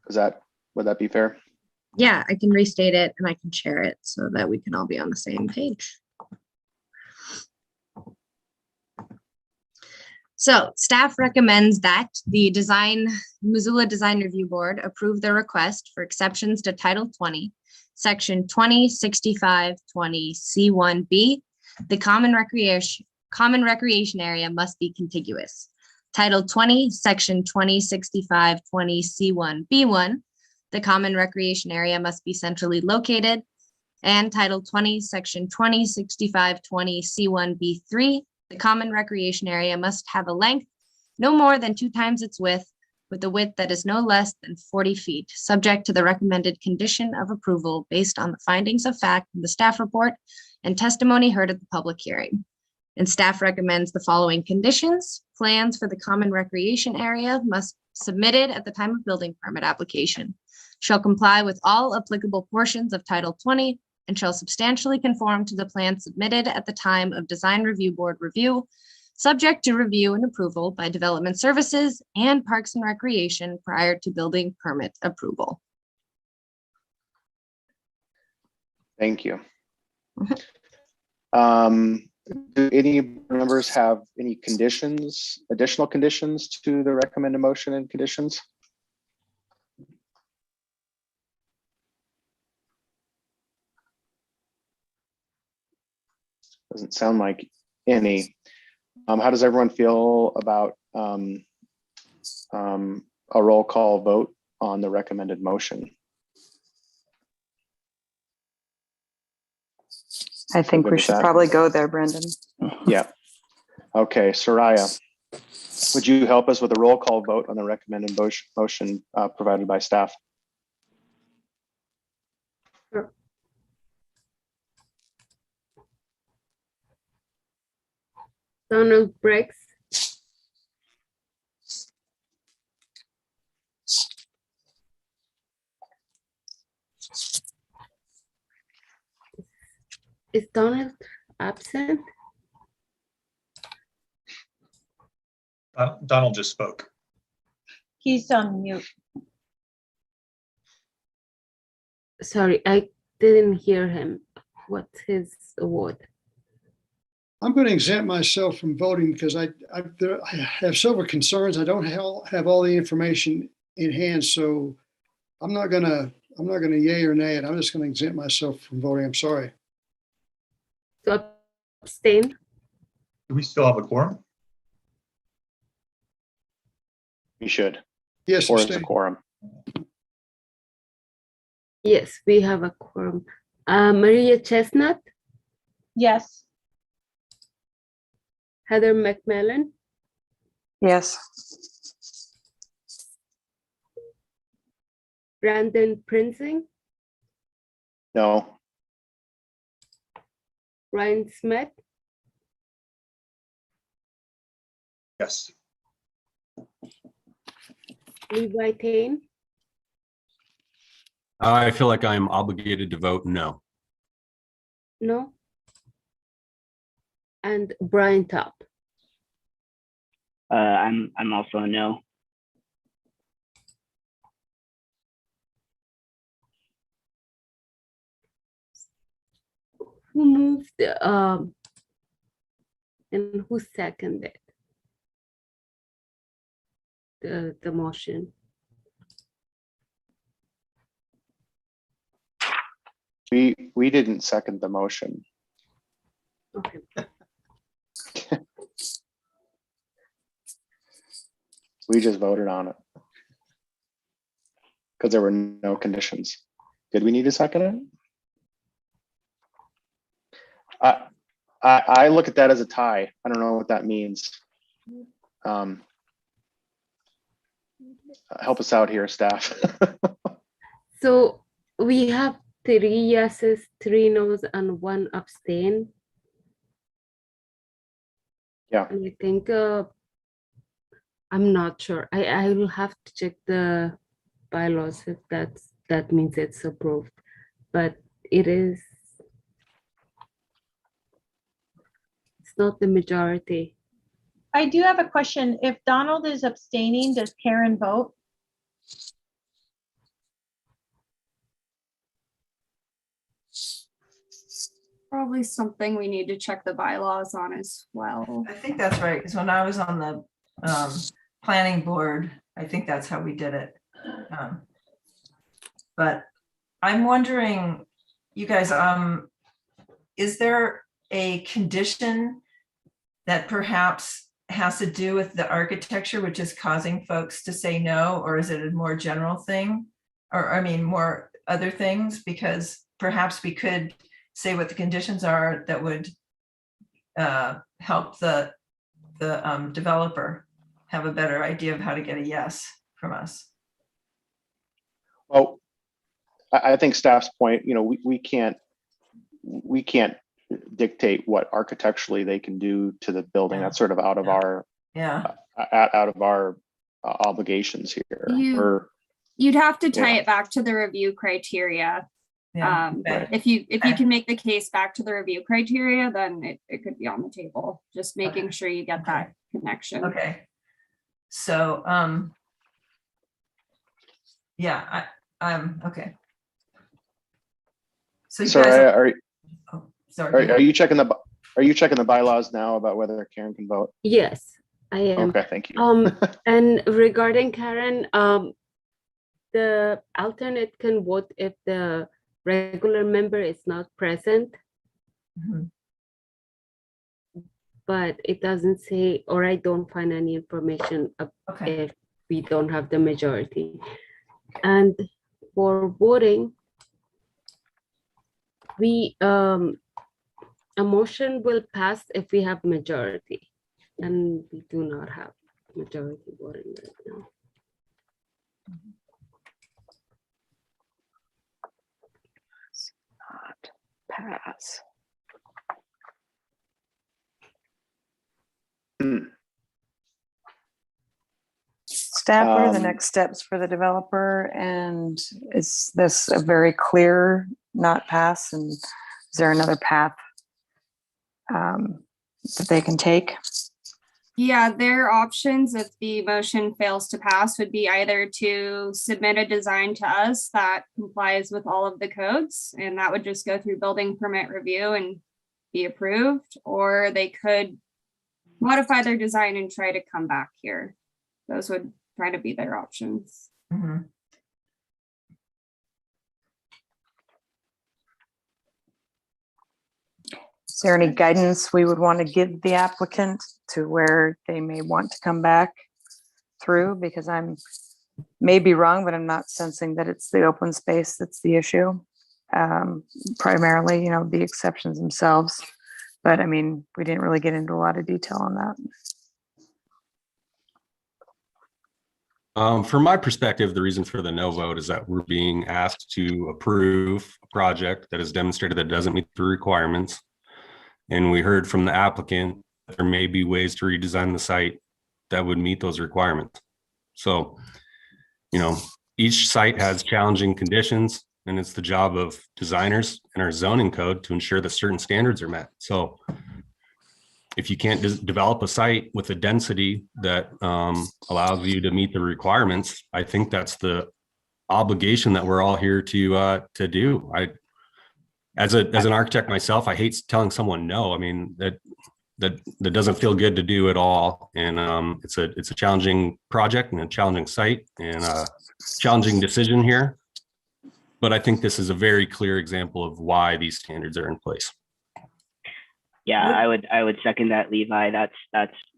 Would that be fair? Yeah, I can restate it and I can share it so that we can all be on the same page. So staff recommends that the Missoula Design Review Board approve the request for exceptions to Title 20, Section 206520C1B. The common recreation area must be contiguous. Title 20, Section 206520C1B1. The common recreation area must be centrally located. And Title 20, Section 206520C1B3. The common recreation area must have a length no more than 2 times its width, with a width that is no less than 40 feet, subject to the recommended condition of approval based on the findings of fact in the staff report and testimony heard at the public hearing. And staff recommends the following conditions. Plans for the common recreation area must be submitted at the time of building permit application, shall comply with all applicable portions of Title 20, and shall substantially conform to the plan submitted at the time of Design Review Board review, subject to review and approval by Development Services and Parks and Recreation prior to building permit approval. Thank you. Do any members have any conditions, additional conditions to the recommended motion and conditions? Doesn't sound like any. How does everyone feel about a roll call vote on the recommended motion? I think we should probably go there, Brendan. Yeah. Okay, Soraya, would you help us with a roll call vote on the recommended motion provided by staff? Sure. Donald Briggs. Is Donald absent? Donald just spoke. He's on mute. Sorry, I didn't hear him. What's his award? I'm going to exempt myself from voting because I have several concerns. I don't have all the information in hand, so I'm not gonna yay or nay it. I'm just going to exempt myself from voting. I'm sorry. To abstain? Do we still have a quorum? You should. Yes, or it's a quorum. Yes, we have a quorum. Maria Chestnut? Yes. Heather McMillan? Yes. Brandon Prinsing? No. Ryan Smith? Yes. Levi Tain? I feel like I'm obligated to vote no. No? And Brian Top. I'm also a no. Who moved and who seconded the motion? We didn't second the motion. Okay. We just voted on it because there were no conditions. Did we need a second it? I look at that as a tie. I don't know what that means. Help us out here, staff. So we have 3 yeses, 3 noes, and 1 abstain. Yeah. And I think I'm not sure. I will have to check the bylaws if that means it's approved, but it's not the majority. I do have a question. If Donald is abstaining, does Karen vote? Probably something we need to check the bylaws on as well. I think that's right, because when I was on the planning board, I think that's how we did it. But I'm wondering, you guys, is there a condition that perhaps has to do with the architecture, which is causing folks to say no, or is it a more general thing? Or, I mean, more other things? Because perhaps we could say what the conditions are that would help the developer have a better idea of how to get a yes from us. Well, I think staff's point, we can't dictate what architecturally they can do to the building. That's sort of out of our obligations here. You'd have to tie it back to the review criteria. Okay. If you can make the case back to the review criteria, then it could be on the table. Just making sure you get that connection. Okay. So yeah, I'm okay. So you sorry, guys are you checking the bylaws now about whether Karen can vote? Yes, I am. Okay, thank you. And regarding Karen, the alternate can vote if the regular member is not present. But it doesn't say, or I don't find any information if we don't have the majority. And for voting, a motion will pass if we have majority, and we do not have majority voting right now. Not pass. Staff, what are the next steps for the developer? And is this a very clear not pass? And is there another path that they can take? Yeah, their options if the motion fails to pass would be either to submit a design to us that complies with all of the codes, and that would just go through building permit review and be approved, or they could modify their design and try to come back here. Those would try to be their options. Is there any guidance we would want to give the applicant to where they may want to come back through? Because I'm may be wrong, but I'm not sensing that it's the open space that's the issue. Primarily, the exceptions themselves. But I mean, we didn't really get into a lot of detail on that. From my perspective, the reason for the no vote is that we're being asked to approve a project that has demonstrated that it doesn't meet the requirements. And we heard from the applicant that there may be ways to redesign the site that would meet those requirements. So, each site has challenging conditions, and it's the job of designers and our zoning code to ensure that certain standards are met. So if you can't develop a site with a density that allows you to meet the requirements, I think that's the obligation that we're all here to do. As an architect myself, I hate telling someone no. I mean, that doesn't feel good to do at all. And it's a challenging project and a challenging site and a challenging decision here. But I think this is a very clear example of why these standards are in place. Yeah, I would second that, Levi. That's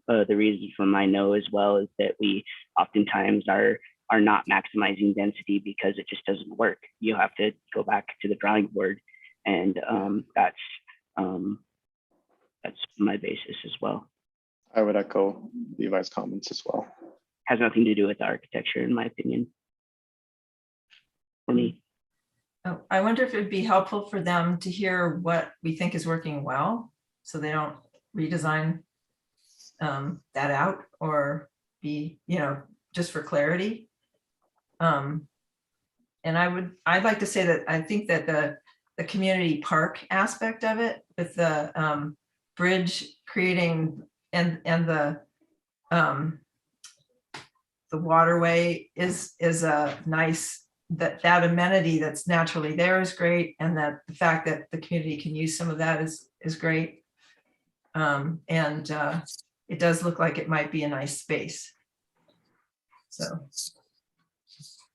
the reason for my no as well, is that we oftentimes are not maximizing density because it just doesn't work. You have to go back to the drawing board, and that's my basis as well. I would echo Levi's comments as well. Has nothing to do with the architecture, in my opinion. For me. Oh, I wonder if it'd be helpful for them to hear what we think is working well, so they don't redesign that out, or be, just for clarity. And I'd like to say that I think that the community park aspect of it, with the bridge creating and the waterway is a nice, that amenity that's naturally there is great, and that the fact that the community can use some of that is great. It does look like it might be a nice space. So.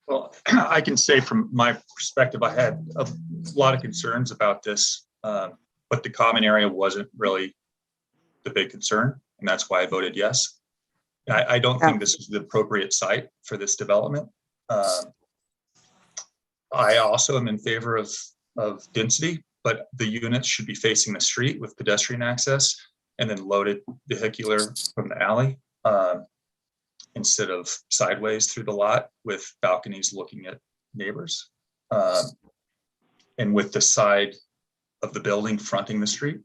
Well, I can say from my perspective, I had a lot of concerns about this, but the common area wasn't really the big concern, and that's why I voted yes. I don't think this is the appropriate site for this development. I also am in favor of density, but the units should be facing the street with pedestrian access and then loaded vehicular from the alley, instead of sideways through the lot with balconies looking at neighbors, and with the side of the building fronting the street.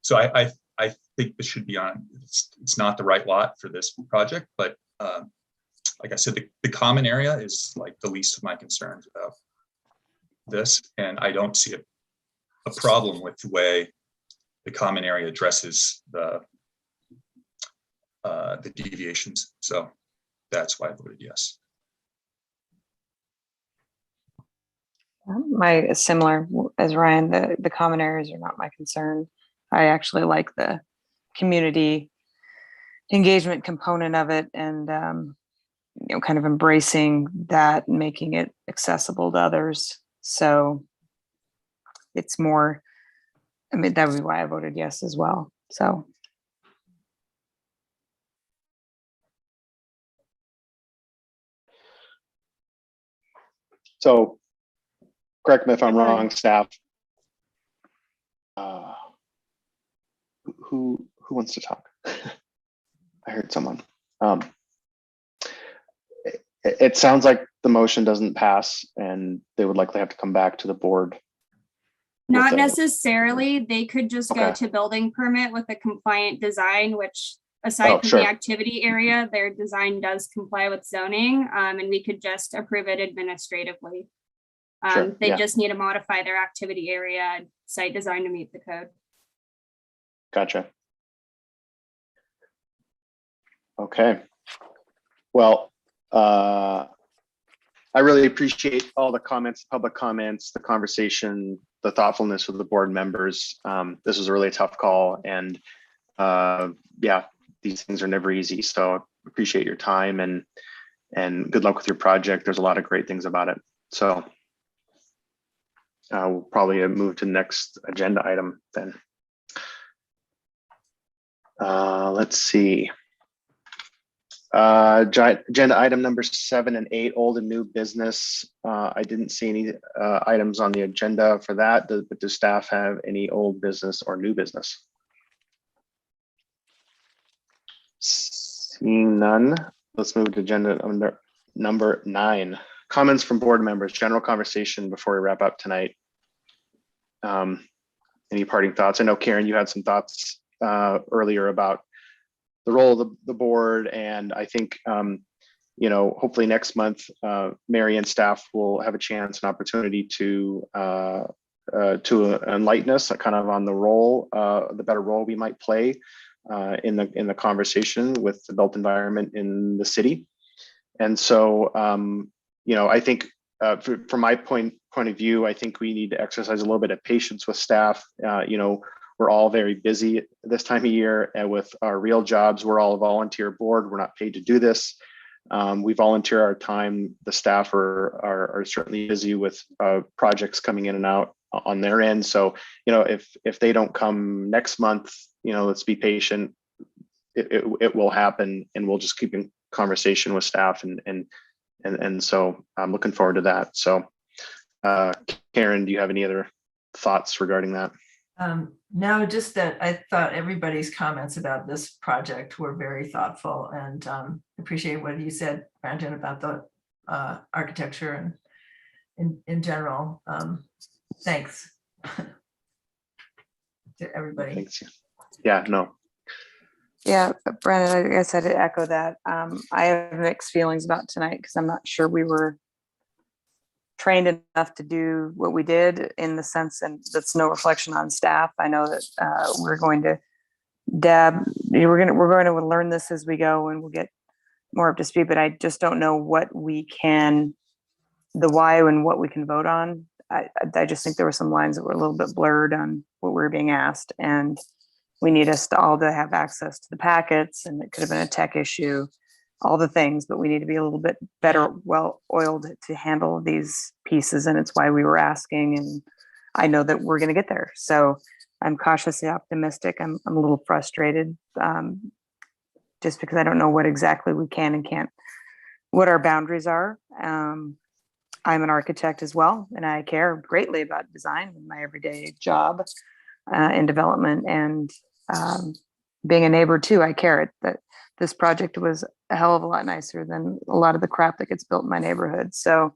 So I think this should be on, it's not the right lot for this project, but like I said, the common area is like the least of my concerns about this, and I don't see a problem with the way the common area addresses the deviations. So that's why I voted yes. My similar as Ryan, the common areas are not my concern. I actually like the community engagement component of it, and kind of embracing that and making it accessible to others. So it's more, I mean, that would be why I voted yes as well. So. So correct me if I'm wrong, staff. Who wants to talk? I heard someone. It sounds like the motion doesn't pass, and they would likely have to come back to the board. Not necessarily. They could just go Okay. to building permit with a compliant design, which aside from sure. the activity area, their design does comply with zoning, and we could just approve it administratively. Sure, They yeah. just need to modify their activity area and site design to meet the code. Gotcha. Okay. Well, I really appreciate all the comments, public comments, the conversation, the thoughtfulness of the board members. This was a really tough call, and yeah, these things are never easy. So appreciate your time, and good luck with your project. There's a lot of great things about it. So we'll probably move to the next agenda item then. Let's see. Agenda item number 7 and 8, old and new business. I didn't see any items on the agenda for that, but does staff have any old business or new business? Seeing none, let's move to agenda number 9. Comments from board members, general conversation before we wrap up tonight. Any parting thoughts? I know, Karen, you had some thoughts earlier about the role of the board, and I think hopefully next month, Mary and staff will have a chance and opportunity to enlighten us kind of on the role, the better role we might play in the conversation with the built environment in the city. And so, I think from my point of view, I think we need to exercise a little bit of patience with staff. We're all very busy this time of year, and with our real jobs, we're all a volunteer board. We're not paid to do this. We volunteer our time. The staff are certainly busy with projects coming in and out on their end. So, if they don't come next month, let's be patient. It will happen, and we'll just keep in conversation with staff, and so I'm looking forward to that. So, Karen, do you have any other thoughts regarding that? No, just that I thought everybody's comments about this project were very thoughtful, and appreciate what you said, Brandon, about the architecture and in general. Thanks to everybody. Thanks. Yeah, no. Yeah, Brandon, I guess I'd echo that. I have mixed feelings about tonight because I'm not sure we were trained enough to do what we did, in the sense, and that's no reflection on staff. I know that we're going to learn this as we go, and we'll get more up to speed, but I just don't know what the why and what we can vote on. I just think there were some lines that were a little bit blurred on what we were being asked, and we need us all to have access to the packets, and it could have been a tech issue, all the things, but we need to be a little bit better, well-oiled to handle these pieces. And it's why we were asking, and I know that we're going to get there. So I'm cautiously optimistic. I'm a little frustrated just because I don't know what exactly we can and can't, what our boundaries are. I'm an architect as well, and I care greatly about design in my everyday job in development, and being a neighbor too. I care that this project was a hell of a lot nicer than a lot of the crap that gets built in my neighborhood. So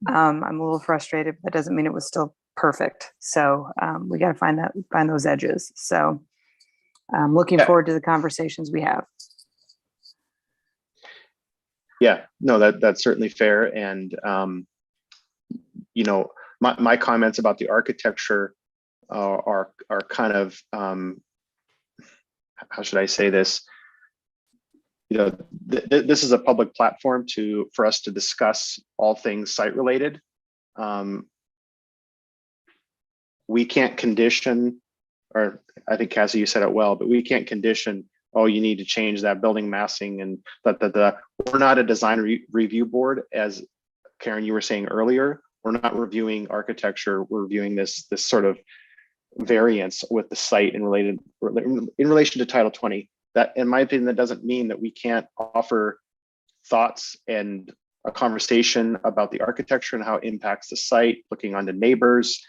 I'm a little frustrated, but that doesn't mean it was still perfect. So we got to find those edges. So I'm looking forward to the conversations we have. Yeah, no, that's certainly fair. And my comments about the architecture are kind of how should I say this? This is a public platform for us to discuss all things site related. We can't condition, or I think Cassie, you said it well, but we can't condition, oh, you need to change that building massing and we're not a design review board, as Karen, you were saying earlier. We're not reviewing architecture. We're reviewing this sort of variance with the site in relation to Title 20. That, in my opinion, that doesn't mean that we can't offer thoughts and a conversation about the architecture and how it impacts the site, looking onto neighbors,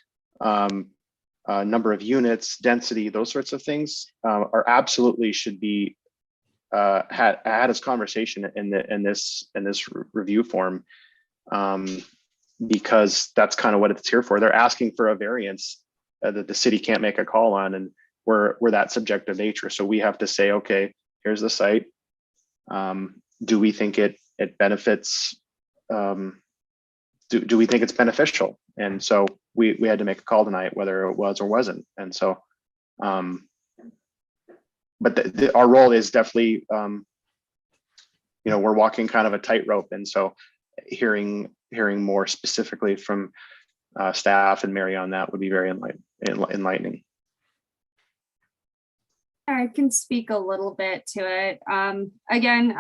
number of units, density, those sorts of things are absolutely should be had as conversation in this review form, because that's kind of what it's here for. They're asking for a variance that the city can't make a call on, and we're that subjective nature. So we have to say, okay, here's the site. Do we think it benefits? Do we think it's beneficial? And so we had to make a call tonight, whether it was or wasn't. And so, but our role is definitely, we're walking kind of a tightrope. And so hearing more specifically from staff and Mary on that would be very enlightening. I can speak a little bit to it. Again,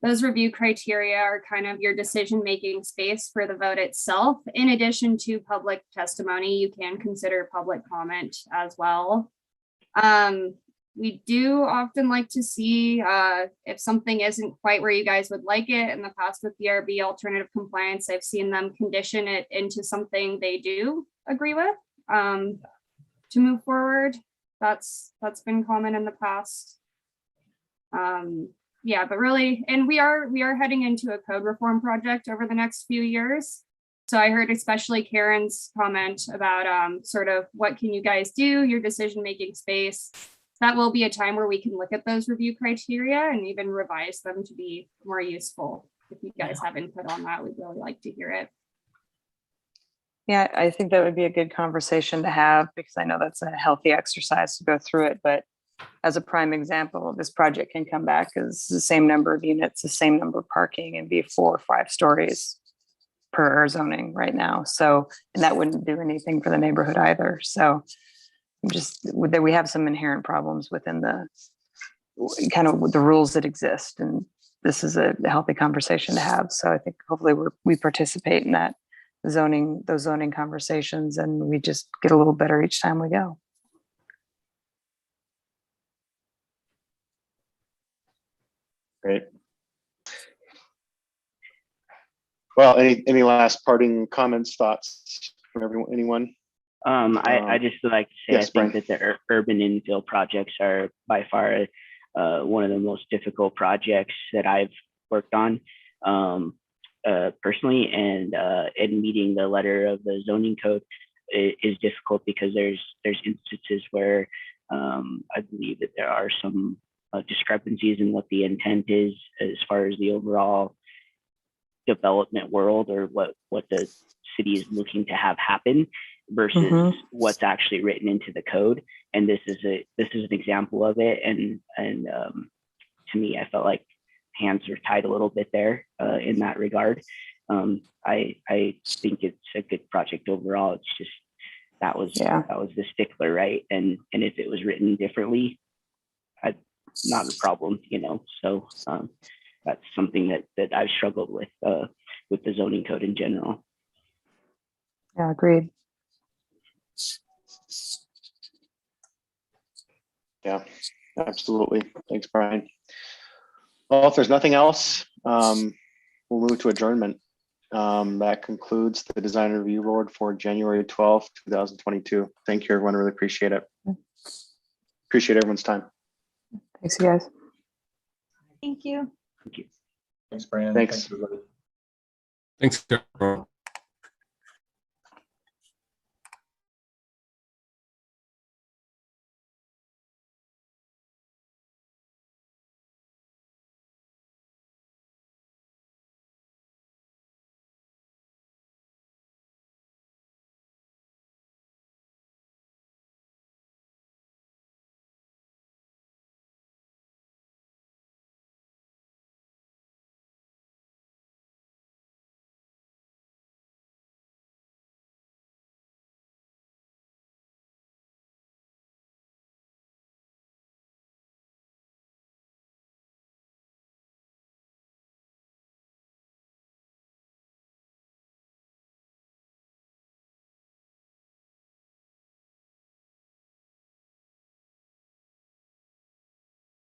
those review criteria are kind of your decision-making space for the vote itself. In addition to public testimony, you can consider public comment as well. We do often like to see if something isn't quite where you guys would like it. In the past with BRB alternative compliance, I've seen them condition it into something they do agree with to move forward. That's been common in the past. Yeah, but really, and we are heading into a code reform project over the next few years. So I heard especially Karen's comment about sort of what can you guys do, your decision-making space. that will be a time where we can look at those review criteria and even revise them to be more useful. If you guys have input on that, we'd really like to hear it. Yeah, I think that would be a good conversation to have because I know that's a healthy exercise to go through it. But as a prime example, this project can come back as the same number of units, the same number of parking, and be 4 or 5 stories per our zoning right now. So, and that wouldn't do anything for the neighborhood either. So just that we have some inherent problems within the kind of the rules that exist. And this is a healthy conversation to have. So I think hopefully we participate in that those zoning conversations, and we just get a little better each time we go. Great. Well, any last parting comments, thoughts from everyone, anyone? I just would like to say, yes, I think that the urban infill projects are by far one of the most difficult projects that I've worked on personally, and meeting the letter of the zoning code is difficult because there's instances where I believe that there are some discrepancies in what the intent is as far as the overall development world, or what the city is looking to have happen versus what's actually written into the code. And this is an example of it. And to me, I felt like hands are tied a little bit there in that regard. I think it's a good project overall. It's just that was the stickler, right? And if it was written differently, not a problem, you know. So that's something that I've struggled with the zoning code in general. Yeah, agreed. Yeah, absolutely. Thanks, Brian. Well, if there's nothing else, we'll move to adjournment. That concludes the design review board for January 12th, 2022. Thank you, everyone. Really appreciate it. Appreciate everyone's time. Thanks, you guys. Thank you. Thank you. Thanks, Brian. Thanks. Everybody. Thanks, everyone.